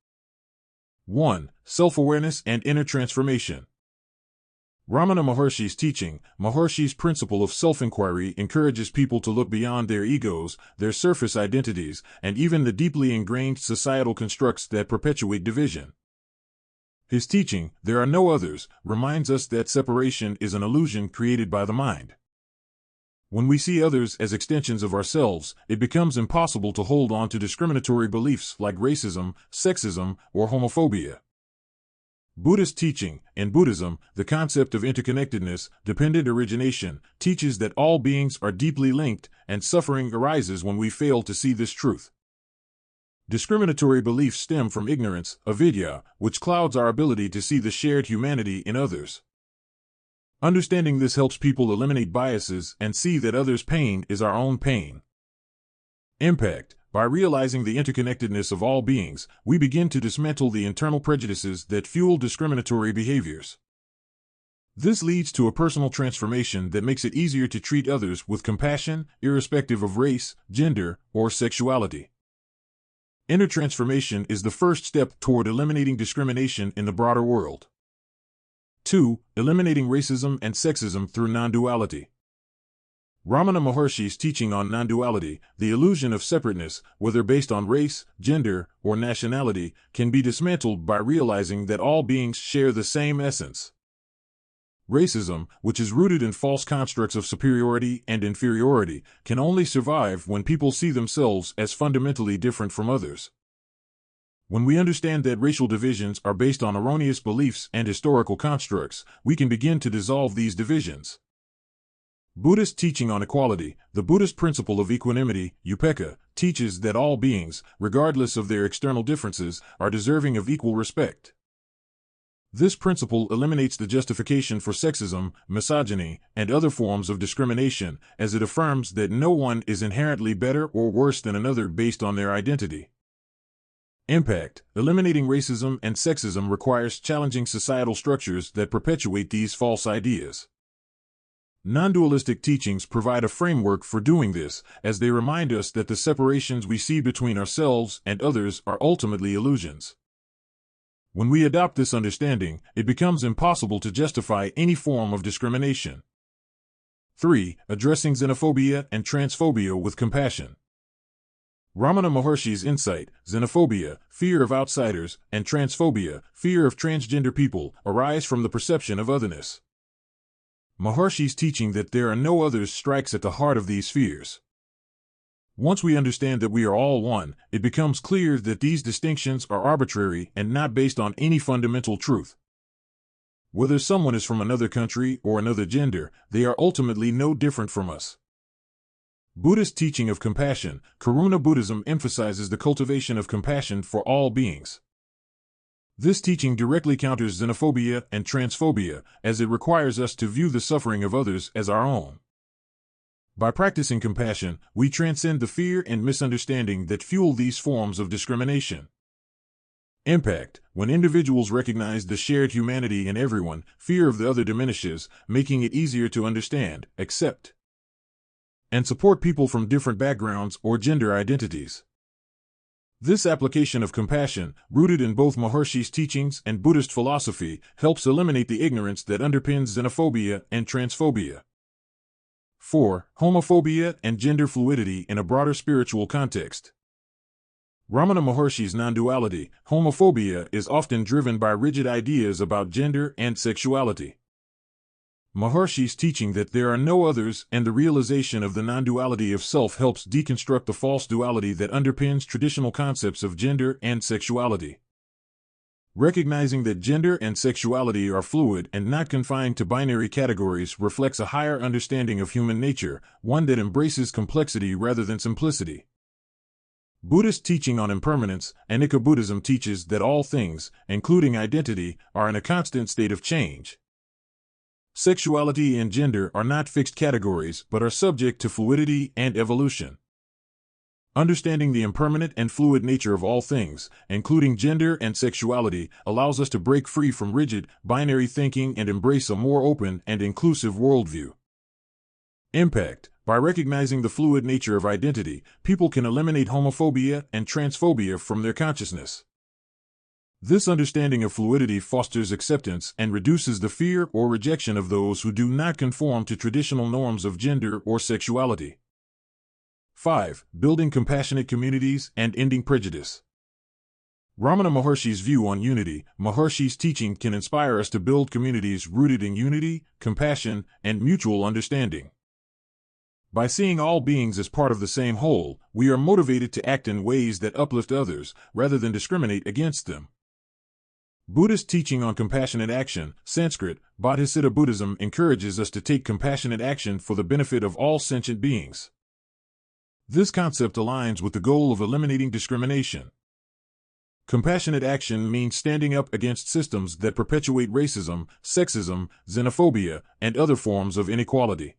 1. Self-awareness and inner transformation. Ramana Maharshi's teaching, Maharshi's principle of self-inquiry, encourages people to look beyond their egos, their surface identities, and even the deeply ingrained societal constructs that perpetuate division. His teaching, there are no others, reminds us that separation is an illusion created by the mind. When we see others as extensions of ourselves, it becomes impossible to hold on to discriminatory beliefs like racism, sexism, or homophobia. Buddhist teaching, in Buddhism, the concept of interconnectedness, dependent origination, teaches that all beings are deeply linked, and suffering arises when we fail to see this truth. Discriminatory beliefs stem from ignorance, avidya, which clouds our ability to see the shared humanity in others. Understanding this helps people eliminate biases and see that others' pain is our own pain. Impact. By realizing the interconnectedness of all beings, we begin to dismantle the internal prejudices that fuel discriminatory behaviors. This leads to a personal transformation that makes it easier to treat others with compassion, irrespective of race, gender, or sexuality. Inner transformation is the first step toward eliminating discrimination in the broader world. 2. Eliminating racism and sexism through non-duality. Ramana Maharshi's teaching on non-duality, the illusion of separateness, whether based on race, gender, or nationality, can be dismantled by realizing that all beings share the same essence. Racism, which is rooted in false constructs of superiority and inferiority, can only survive when people see themselves as fundamentally different from others. When we understand that racial divisions are based on erroneous beliefs and historical constructs, we can begin to dissolve these divisions. Buddhist teaching on equality, the Buddhist principle of equanimity, upekkha, teaches that all beings, regardless of their external differences, are deserving of equal respect. This principle eliminates the justification for sexism, misogyny, and other forms of discrimination, as it affirms that no one is inherently better or worse than another based on their identity. Impact. Eliminating racism and sexism requires challenging societal structures that perpetuate these false ideas. Non-dualistic teachings provide a framework for doing this, as they remind us that the separations we see between ourselves and others are ultimately illusions. When we adopt this understanding, it becomes impossible to justify any form of discrimination. 3. Addressing xenophobia and transphobia with compassion. Ramana Maharshi's insight, xenophobia, fear of outsiders, and transphobia, fear of transgender people, arise from the perception of otherness. Maharshi's teaching that there are no others strikes at the heart of these fears. Once we understand that we are all one, it becomes clear that these distinctions are arbitrary and not based on any fundamental truth. Whether someone is from another country or another gender, they are ultimately no different from us. Buddhist teaching of compassion. Karuna Buddhism emphasizes the cultivation of compassion for all beings. This teaching directly counters xenophobia and transphobia, as it requires us to view the suffering of others as our own. By practicing compassion, we transcend the fear and misunderstanding that fuel these forms of discrimination. Impact. When individuals recognize the shared humanity in everyone, fear of the other diminishes, making it easier to understand, accept, and support people from different backgrounds or gender identities. This application of compassion, rooted in both Maharshi's teachings and Buddhist philosophy, helps eliminate the ignorance that underpins xenophobia and transphobia. 4. Homophobia and gender fluidity in a broader spiritual context. Ramana Maharshi's non-duality, homophobia, is often driven by rigid ideas about gender and sexuality. Maharshi's teaching that there are no others and the realization of the non-duality of self helps deconstruct the false duality that underpins traditional concepts of gender and sexuality. Recognizing that gender and sexuality are fluid and not confined to binary categories reflects a higher understanding of human nature, one that embraces complexity rather than simplicity. Buddhist teaching on impermanence. Anicca Buddhism teaches that all things, including identity, are in a constant state of change. Sexuality and gender are not fixed categories but are subject to fluidity and evolution. Understanding the impermanent and fluid nature of all things, including gender and sexuality, allows us to break free from rigid, binary thinking and embrace a more open and inclusive worldview. Impact. By recognizing the fluid nature of identity, people can eliminate homophobia and transphobia from their consciousness. This understanding of fluidity fosters acceptance and reduces the fear or rejection of those who do not conform to traditional norms of gender or sexuality. 5. Building compassionate communities and ending prejudice. Ramana Maharshi's view on unity. Maharshi's teaching can inspire us to build communities rooted in unity, compassion, and mutual understanding. By seeing all beings as part of the same whole, we are motivated to act in ways that uplift others, rather than discriminate against them. Buddhist teaching on compassionate action. Sanskrit, Bodhisattva Buddhism encourages us to take compassionate action for the benefit of all sentient beings. This concept aligns with the goal of eliminating discrimination. Compassionate action means standing up against systems that perpetuate racism, sexism, xenophobia, and other forms of inequality.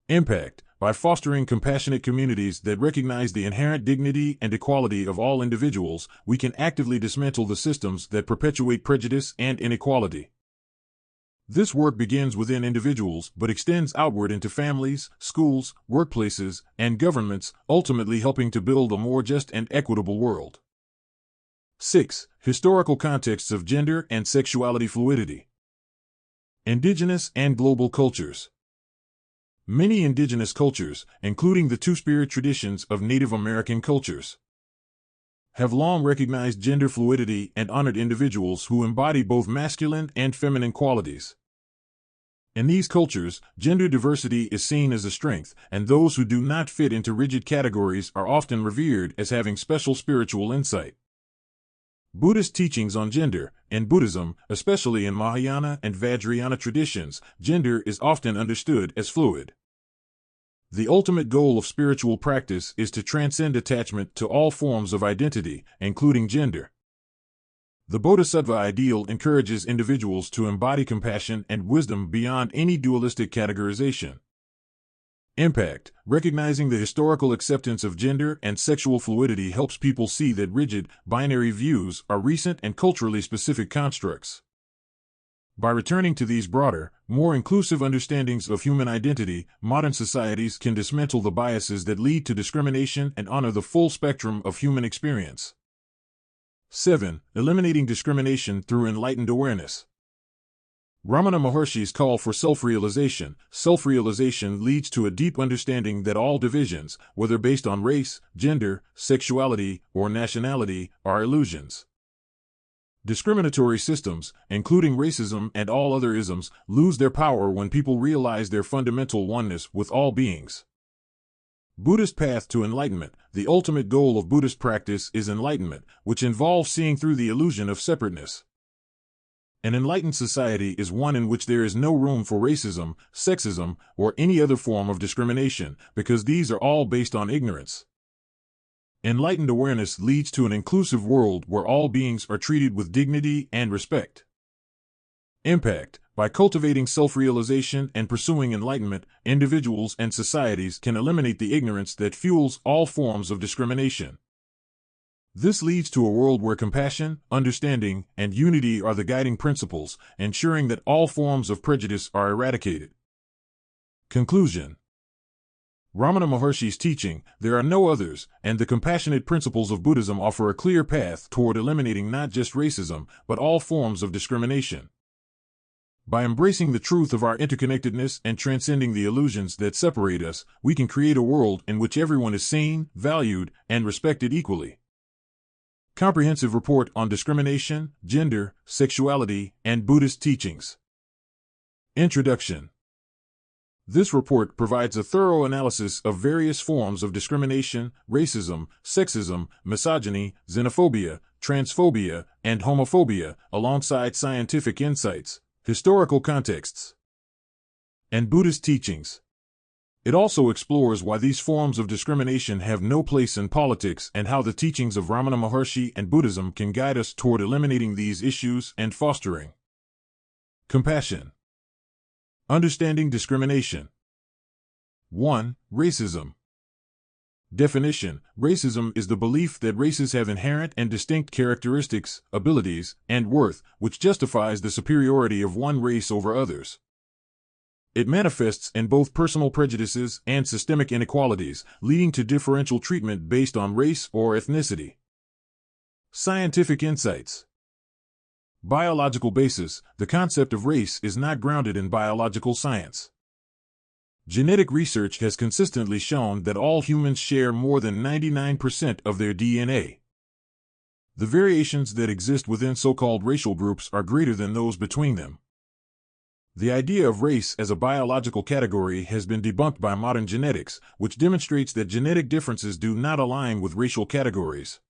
Impact. By fostering compassionate communities that recognize the inherent dignity and equality of all individuals, we can actively dismantle the systems that perpetuate prejudice and inequality. This work begins within individuals but extends outward into families, schools, workplaces, and governments, ultimately helping to build a more just and equitable world. 6. Historical contexts of gender and sexuality fluidity. Indigenous and global cultures. Many indigenous cultures, including the Two-Spirit traditions of Native American cultures, have long recognized gender fluidity and honored individuals who embody both masculine and feminine qualities. In these cultures, gender diversity is seen as a strength, and those who do not fit into rigid categories are often revered as having special spiritual insight. Buddhist teachings on gender. In Buddhism, especially in Mahayana and Vajrayana traditions, gender is often understood as fluid. The ultimate goal of spiritual practice is to transcend attachment to all forms of identity, including gender. The Bodhisattva ideal encourages individuals to embody compassion and wisdom beyond any dualistic categorization. Impact. Recognizing the historical acceptance of gender and sexual fluidity helps people see that rigid, binary views are recent and culturally specific constructs. By returning to these broader, more inclusive understandings of human identity, modern societies can dismantle the biases that lead to discrimination and honor the full spectrum of human experience. 7. Eliminating discrimination through enlightened awareness. Ramana Maharshi's call for self-realization. Self-realization leads to a deep understanding that all divisions, whether based on race, gender, sexuality, or nationality, are illusions. Discriminatory systems, including racism and all other isms, lose their power when people realize their fundamental oneness with all beings. Buddhist path to enlightenment. The ultimate goal of Buddhist practice is enlightenment, which involves seeing through the illusion of separateness. An enlightened society is one in which there is no room for racism, sexism, or any other form of discrimination, because these are all based on ignorance. Enlightened awareness leads to an inclusive world where all beings are treated with dignity and respect. Impact. By cultivating self-realization and pursuing enlightenment, individuals and societies can eliminate the ignorance that fuels all forms of discrimination. This leads to a world where compassion, understanding, and unity are the guiding principles, ensuring that all forms of prejudice are eradicated. Conclusion. Ramana Maharshi's teaching, "There are no others," and the compassionate principles of Buddhism offer a clear path toward eliminating not just racism, but all forms of discrimination. By embracing the truth of our interconnectedness and transcending the illusions that separate us, we can create a world in which everyone is seen, valued, and respected equally. Comprehensive Report on Discrimination, Gender, Sexuality, and Buddhist Teachings. Introduction. This report provides a thorough analysis of various forms of discrimination, racism, sexism, misogyny, xenophobia, transphobia, and homophobia, alongside scientific insights, historical contexts, and Buddhist teachings. It also explores why these forms of discrimination have no place in politics and how the teachings of Ramana Maharshi and Buddhism can guide us toward eliminating these issues and fostering compassion. Understanding discrimination. 1. Racism. Definition. Racism is the belief that races have inherent and distinct characteristics, abilities, and worth, which justifies the superiority of one race over others. It manifests in both personal prejudices and systemic inequalities, leading to differential treatment based on race or ethnicity. Scientific insights. Biological basis. The concept of race is not grounded in biological science. Genetic research has consistently shown that all humans share more than 99% of their DNA. The variations that exist within so-called racial groups are greater than those between them. The idea of race as a biological category has been debunked by modern genetics, which demonstrates that genetic differences do not align with racial categories.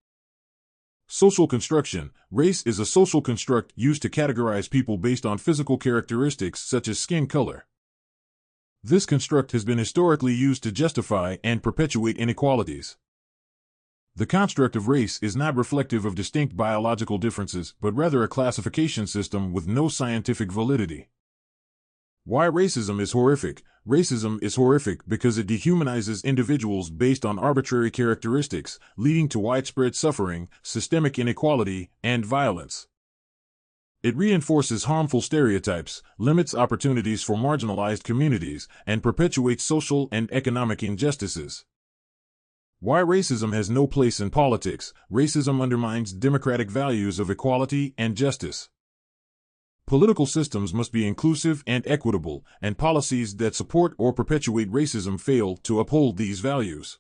Social construction. Race is a social construct used to categorize people based on physical characteristics such as skin color. This construct has been historically used to justify and perpetuate inequalities. The construct of race is not reflective of distinct biological differences, but rather a classification system with no scientific validity. Why racism is horrific. Racism is horrific because it dehumanizes individuals based on arbitrary characteristics, leading to widespread suffering, systemic inequality, and violence. It reinforces harmful stereotypes, limits opportunities for marginalized communities, and perpetuates social and economic injustices. Why racism has no place in politics. Racism undermines democratic values of equality and justice. Political systems must be inclusive and equitable, and policies that support or perpetuate racism fail to uphold these values.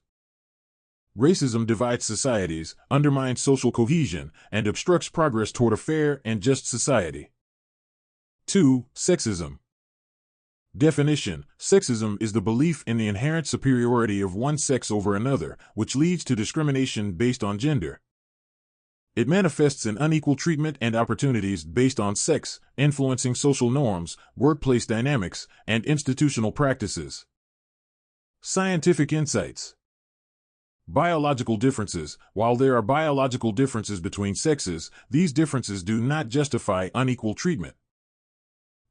Racism divides societies, undermines social cohesion, and obstructs progress toward a fair and just society. 2. Sexism. Definition. Sexism is the belief in the inherent superiority of one sex over another, which leads to discrimination based on gender. It manifests in unequal treatment and opportunities based on sex, influencing social norms, workplace dynamics, and institutional practices. Scientific insights. Biological differences. While there are biological differences between sexes, these differences do not justify unequal treatment.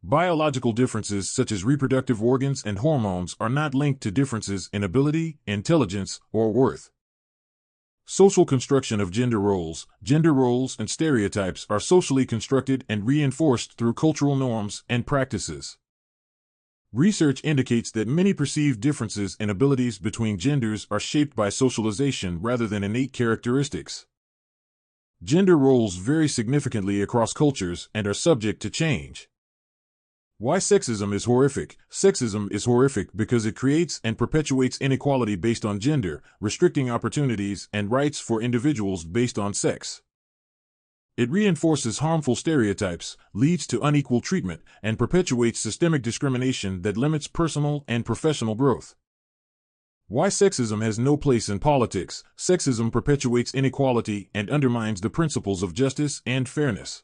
Biological differences such as reproductive organs and hormones are not linked to differences in ability, intelligence, or worth. Social construction of gender roles. Gender roles and stereotypes are socially constructed and reinforced through cultural norms and practices. Research indicates that many perceived differences in abilities between genders are shaped by socialization rather than innate characteristics. Gender roles vary significantly across cultures and are subject to change. Why sexism is horrific. Sexism is horrific because it creates and perpetuates inequality based on gender, restricting opportunities and rights for individuals based on sex. It reinforces harmful stereotypes, leads to unequal treatment, and perpetuates systemic discrimination that limits personal and professional growth. Why sexism has no place in politics. Sexism perpetuates inequality and undermines the principles of justice and fairness.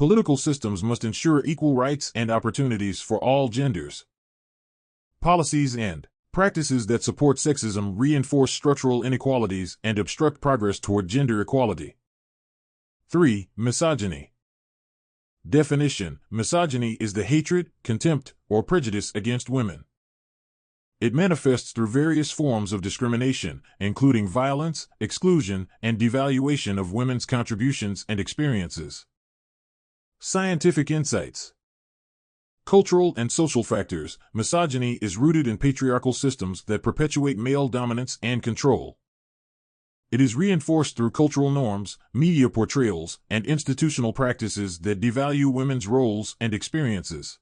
Political systems must ensure equal rights and opportunities for all genders. Policies and practices that support sexism reinforce structural inequalities and obstruct progress toward gender equality. 3. Misogyny. Definition: misogyny is the hatred, contempt, or prejudice against women. It manifests through various forms of discrimination, including violence, exclusion, and devaluation of women's contributions and experiences. Scientific insights. Cultural and social factors. Misogyny is rooted in patriarchal systems that perpetuate male dominance and control. It is reinforced through cultural norms, media portrayals, and institutional practices that devalue women's roles and experiences.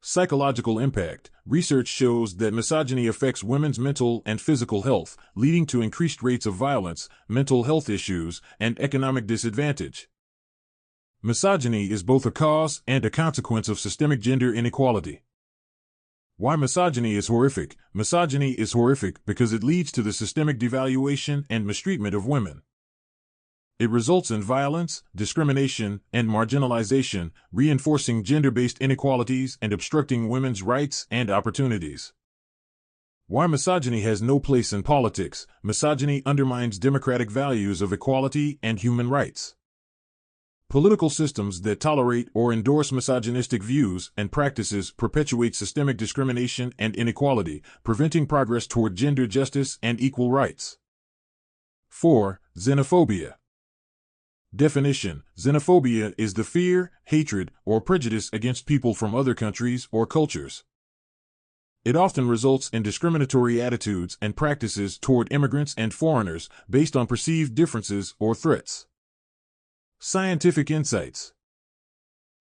Psychological impact. Research shows that misogyny affects women's mental and physical health, leading to increased rates of violence, mental health issues, and economic disadvantage. Misogyny is both a cause and a consequence of systemic gender inequality. Why misogyny is horrific? Misogyny is horrific because it leads to the systemic devaluation and mistreatment of women. It results in violence, discrimination, and marginalization, reinforcing gender-based inequalities and obstructing women's rights and opportunities. Why misogyny has no place in politics? Misogyny undermines democratic values of equality and human rights. Political systems that tolerate or endorse misogynistic views and practices perpetuate systemic discrimination and inequality, preventing progress toward gender justice and equal rights. 4. Xenophobia. Definition: xenophobia is the fear, hatred, or prejudice against people from other countries or cultures. It often results in discriminatory attitudes and practices toward immigrants and foreigners based on perceived differences or threats. Scientific insights.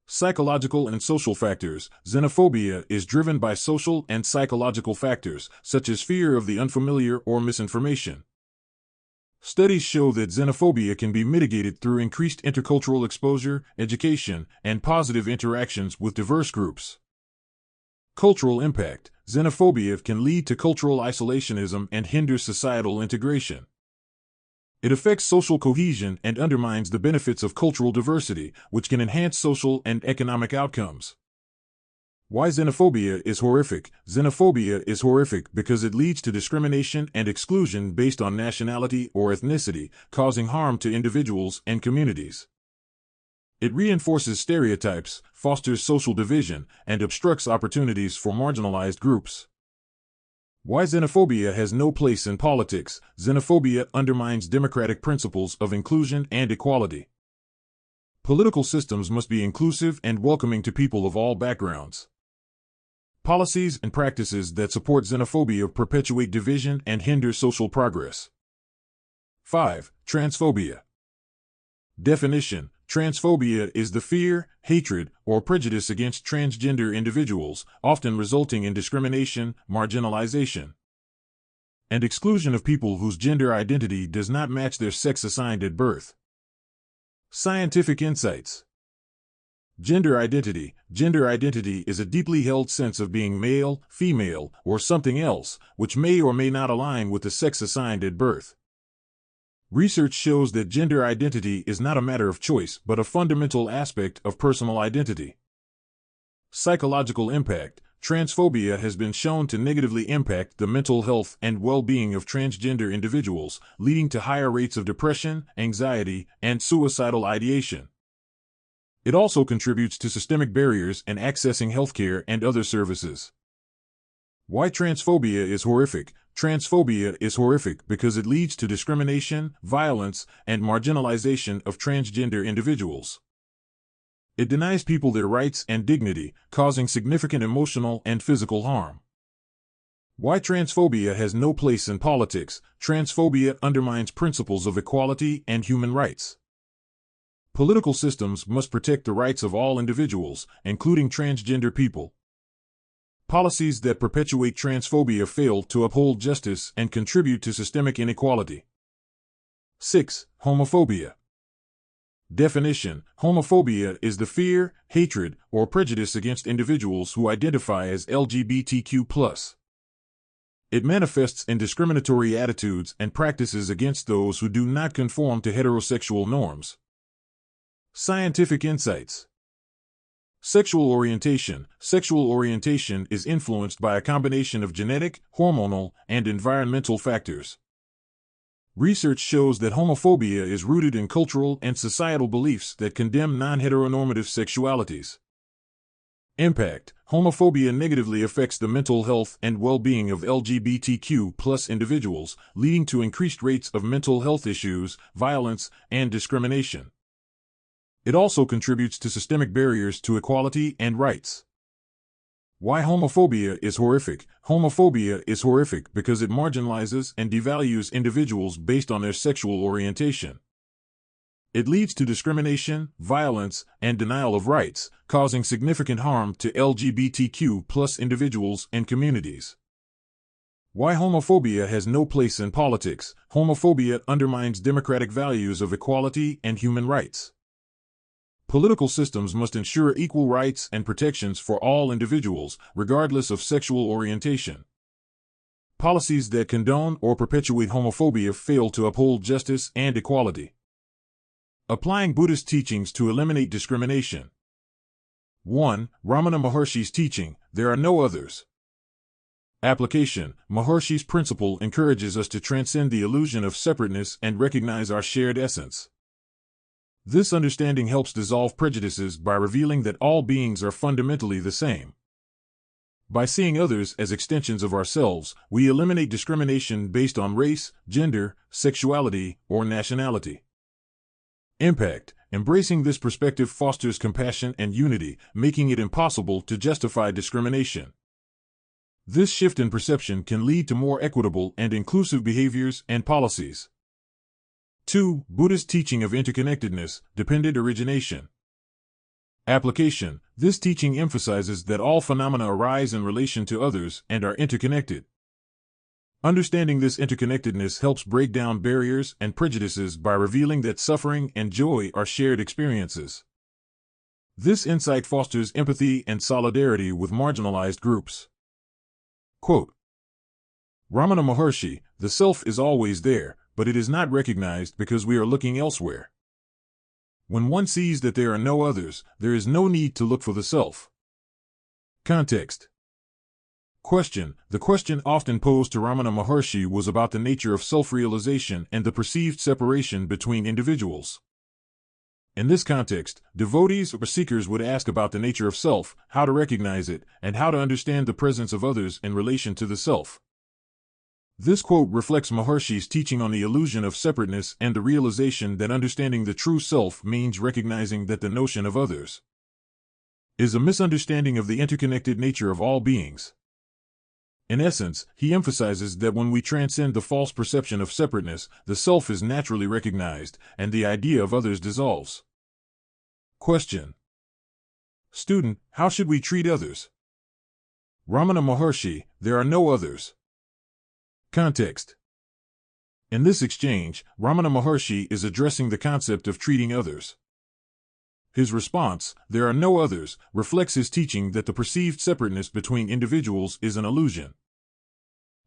Psychological and social factors. Xenophobia is driven by social and psychological factors, such as fear of the unfamiliar or misinformation. Studies show that xenophobia can be mitigated through increased intercultural exposure, education, and positive interactions with diverse groups. Cultural impact. Xenophobia can lead to cultural isolationism and hinder societal integration. It affects social cohesion and undermines the benefits of cultural diversity, which can enhance social and economic outcomes. Why xenophobia is horrific? Xenophobia is horrific because it leads to discrimination and exclusion based on nationality or ethnicity, causing harm to individuals and communities. It reinforces stereotypes, fosters social division, and obstructs opportunities for marginalized groups. Why xenophobia has no place in politics? Xenophobia undermines democratic principles of inclusion and equality. Political systems must be inclusive and welcoming to people of all backgrounds. Policies and practices that support xenophobia perpetuate division and hinder social progress. 5. Transphobia. Definition: transphobia is the fear, hatred, or prejudice against transgender individuals, often resulting in discrimination, marginalization, and exclusion of people whose gender identity does not match their sex assigned at birth. Scientific insights. Gender identity. Gender identity is a deeply held sense of being male, female, or something else, which may or may not align with the sex assigned at birth. Research shows that gender identity is not a matter of choice, but a fundamental aspect of personal identity. Psychological impact. Transphobia has been shown to negatively impact the mental health and well-being of transgender individuals, leading to higher rates of depression, anxiety, and suicidal ideation. It also contributes to systemic barriers in accessing healthcare and other services. Why transphobia is horrific? Transphobia is horrific because it leads to discrimination, violence, and marginalization of transgender individuals. It denies people their rights and dignity, causing significant emotional and physical harm. Why transphobia has no place in politics? Transphobia undermines principles of equality and human rights. Political systems must protect the rights of all individuals, including transgender people. Policies that perpetuate transphobia fail to uphold justice and contribute to systemic inequality. 6. Homophobia. Definition: homophobia is the fear, hatred, or prejudice against individuals who identify as LGBTQ+. It manifests in discriminatory attitudes and practices against those who do not conform to heterosexual norms. Scientific insights. Sexual orientation. Sexual orientation is influenced by a combination of genetic, hormonal, and environmental factors. Research shows that homophobia is rooted in cultural and societal beliefs that condemn non-heteronormative sexualities. Impact. Homophobia negatively affects the mental health and well-being of LGBTQ+ individuals, leading to increased rates of mental health issues, violence, and discrimination. It also contributes to systemic barriers to equality and rights. Why homophobia is horrific? Homophobia is horrific because it marginalizes and devalues individuals based on their sexual orientation. It leads to discrimination, violence, and denial of rights, causing significant harm to LGBTQ+ individuals and communities. Why homophobia has no place in politics? Homophobia undermines democratic values of equality and human rights. Political systems must ensure equal rights and protections for all individuals, regardless of sexual orientation. Policies that condone or perpetuate homophobia fail to uphold justice and equality. Applying Buddhist teachings to eliminate discrimination. 1. Ramana Maharshi's teaching, there are no others. Application. Maharshi's principle encourages us to transcend the illusion of separateness and recognize our shared essence. This understanding helps dissolve prejudices by revealing that all beings are fundamentally the same. By seeing others as extensions of ourselves, we eliminate discrimination based on race, gender, sexuality, or nationality. Impact. Embracing this perspective fosters compassion and unity, making it impossible to justify discrimination. This shift in perception can lead to more equitable and inclusive behaviors and policies. 2. Buddhist teaching of interconnectedness, dependent origination. Application. This teaching emphasizes that all phenomena arise in relation to others and are interconnected. Understanding this interconnectedness helps break down barriers and prejudices by revealing that suffering and joy are shared experiences. This insight fosters empathy and solidarity with marginalized groups. Quote, Ramana Maharshi, the self is always there, but it is not recognized because we are looking elsewhere. When one sees that there are no others, there is no need to look for the self. Context. Question. The question often posed to Ramana Maharshi was about the nature of self-realization and the perceived separation between individuals. In this context, devotees or seekers would ask about the nature of self, how to recognize it, and how to understand the presence of others in relation to the self. This quote reflects Maharshi's teaching on the illusion of separateness and the realization that understanding the true self means recognizing that the notion of others is a misunderstanding of the interconnected nature of all beings. In essence, he emphasizes that when we transcend the false perception of separateness, the self is naturally recognized, and the idea of others dissolves. Question. Student, how should we treat others? Ramana Maharshi, there are no others. Context. In this exchange, Ramana Maharshi is addressing the concept of treating others. His response, there are no others, reflects his teaching that the perceived separateness between individuals is an illusion.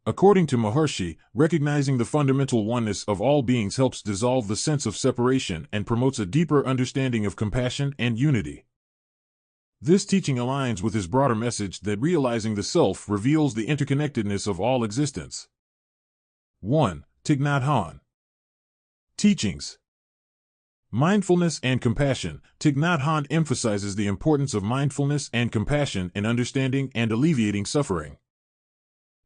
According to Maharshi, recognizing the fundamental oneness of all beings helps dissolve the sense of separation and promotes a deeper understanding of compassion and unity. This teaching aligns with his broader message that realizing the self reveals the interconnectedness of all existence. 1. Thich Nhat Hanh. Teachings. Mindfulness and compassion. Thich Nhat Hanh emphasizes the importance of mindfulness and compassion in understanding and alleviating suffering.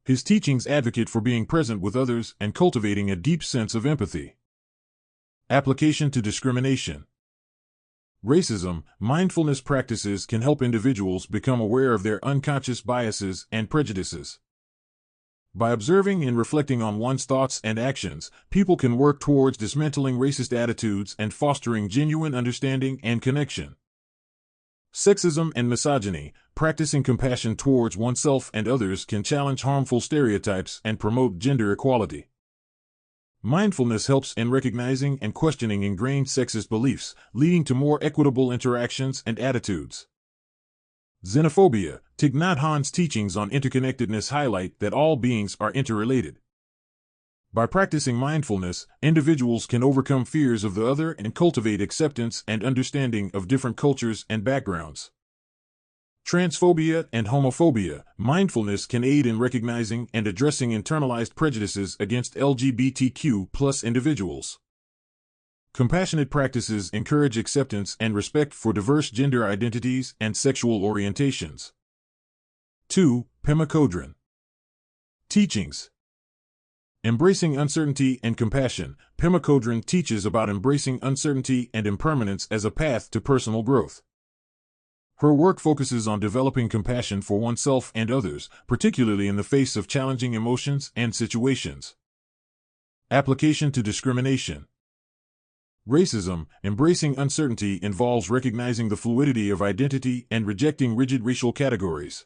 His teachings advocate for being present with others and cultivating a deep sense of empathy. Application to discrimination. Racism. Mindfulness practices can help individuals become aware of their unconscious biases and prejudices. By observing and reflecting on one's thoughts and actions, people can work towards dismantling racist attitudes and fostering genuine understanding and connection. Sexism and misogyny. Practicing compassion towards oneself and others can challenge harmful stereotypes and promote gender equality. Mindfulness helps in recognizing and questioning ingrained sexist beliefs, leading to more equitable interactions and attitudes. Xenophobia. Thich Nhat Hanh's teachings on interconnectedness highlight that all beings are interrelated. By practicing mindfulness, individuals can overcome fears of the other and cultivate acceptance and understanding of different cultures and backgrounds. Transphobia and homophobia. Mindfulness can aid in recognizing and addressing internalized prejudices against LGBTQ+ individuals. Compassionate practices encourage acceptance and respect for diverse gender identities and sexual orientations. 2. Pema Chodron. Teachings. Embracing uncertainty and compassion. Pema Chodron teaches about embracing uncertainty and impermanence as a path to personal growth. Her work focuses on developing compassion for oneself and others, particularly in the face of challenging emotions and situations. Application to discrimination. Racism. Embracing uncertainty involves recognizing the fluidity of identity and rejecting rigid racial categories.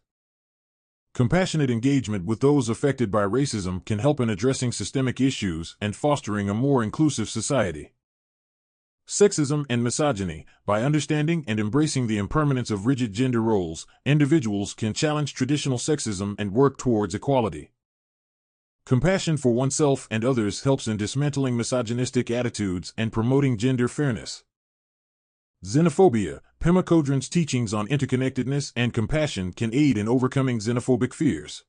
Compassionate engagement with those affected by racism can help in addressing systemic issues and fostering a more inclusive society. Sexism and misogyny. By understanding and embracing the impermanence of rigid gender roles, individuals can challenge traditional sexism and work towards equality. Compassion for oneself and others helps in dismantling misogynistic attitudes and promoting gender fairness. Xenophobia. Pema Chodron's teachings on interconnectedness and compassion can aid in overcoming xenophobic fears.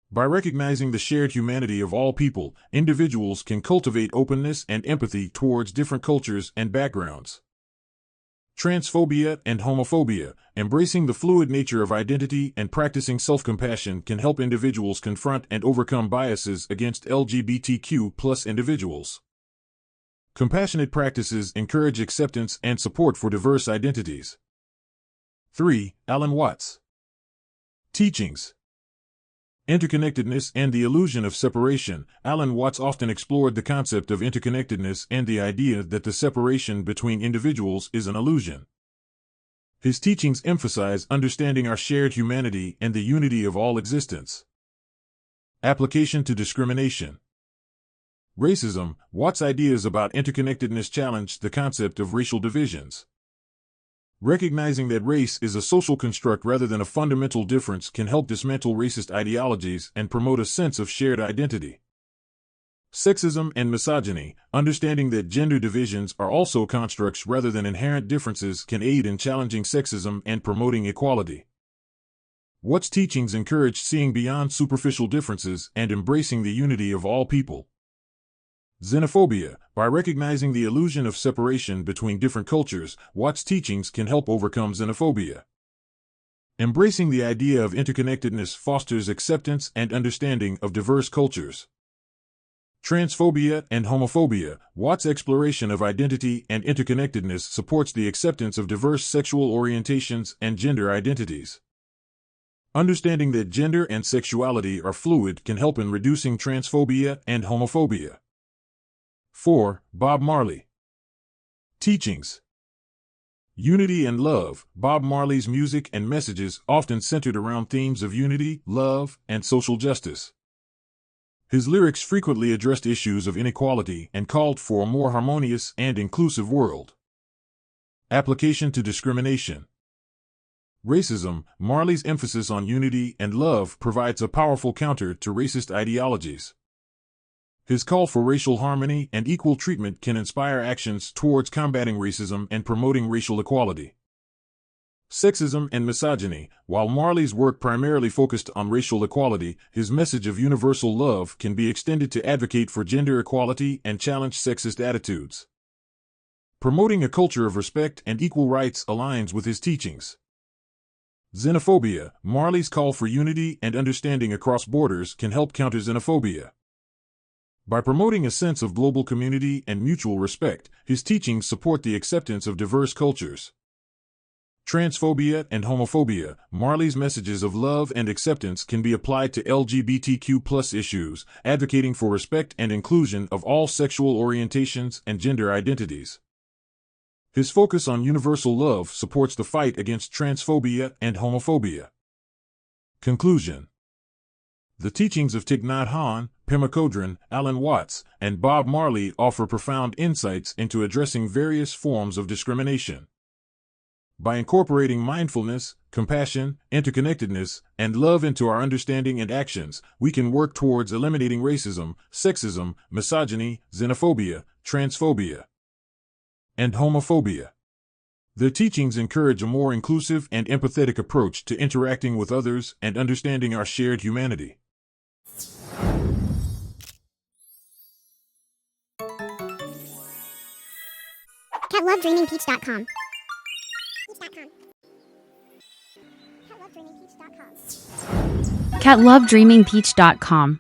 By recognizing the shared humanity of all people, individuals can cultivate openness and empathy towards different cultures and backgrounds. Transphobia and homophobia. Embracing the fluid nature of identity and practicing self-compassion can help individuals confront and overcome biases against LGBTQ+ individuals. Compassionate practices encourage acceptance and support for diverse identities. 3. Alan Watts. Teachings. Interconnectedness and the illusion of separation. Alan Watts often explored the concept of interconnectedness and the idea that the separation between individuals is an illusion. His teachings emphasize understanding our shared humanity and the unity of all existence. Application to discrimination. Racism. Watts' ideas about interconnectedness challenged the concept of racial divisions. Recognizing that race is a social construct rather than a fundamental difference can help dismantle racist ideologies and promote a sense of shared identity. Sexism and misogyny. Understanding that gender divisions are also constructs rather than inherent differences can aid in challenging sexism and promoting equality. Watts' teachings encourage seeing beyond superficial differences and embracing the unity of all people. Xenophobia. By recognizing the illusion of separation between different cultures, Watts' teachings can help overcome xenophobia. Embracing the idea of interconnectedness fosters acceptance and understanding of diverse cultures. Transphobia and homophobia. Watts' exploration of identity and interconnectedness supports the acceptance of diverse sexual orientations and gender identities. Understanding that gender and sexuality are fluid can help in reducing transphobia and homophobia. 4. Bob Marley. Teachings. Unity and love. Bob Marley's music and messages often centered around themes of unity, love, and social justice. His lyrics frequently addressed issues of inequality and called for a more harmonious and inclusive world. Application to discrimination. Racism. Marley's emphasis on unity and love provides a powerful counter to racist ideologies. His call for racial harmony and equal treatment can inspire actions towards combating racism and promoting racial equality. Sexism and misogyny. While Marley's work primarily focused on racial equality, his message of universal love can be extended to advocate for gender equality and challenge sexist attitudes. Promoting a culture of respect and equal rights aligns with his teachings. Xenophobia. Marley's call for unity and understanding across borders can help counter xenophobia. By promoting a sense of global community and mutual respect, his teachings support the acceptance of diverse cultures. Transphobia and homophobia. Marley's messages of love and acceptance can be applied to LGBTQ+ issues, advocating for respect and inclusion of all sexual orientations and gender identities. His focus on universal love supports the fight against transphobia and homophobia. Conclusion. The teachings of Thich Nhat Hanh, Pema Chodron, Alan Watts, and Bob Marley offer profound insights into addressing various forms of discrimination. By incorporating mindfulness, compassion, interconnectedness, and love into our understanding and actions, we can work towards eliminating racism, sexism, misogyny, xenophobia, transphobia, and homophobia. Their teachings encourage a more inclusive and empathetic approach to interacting with others and understanding our shared humanity. CatLoveDreamingPeach.com. CatLoveDreamingPeach.com.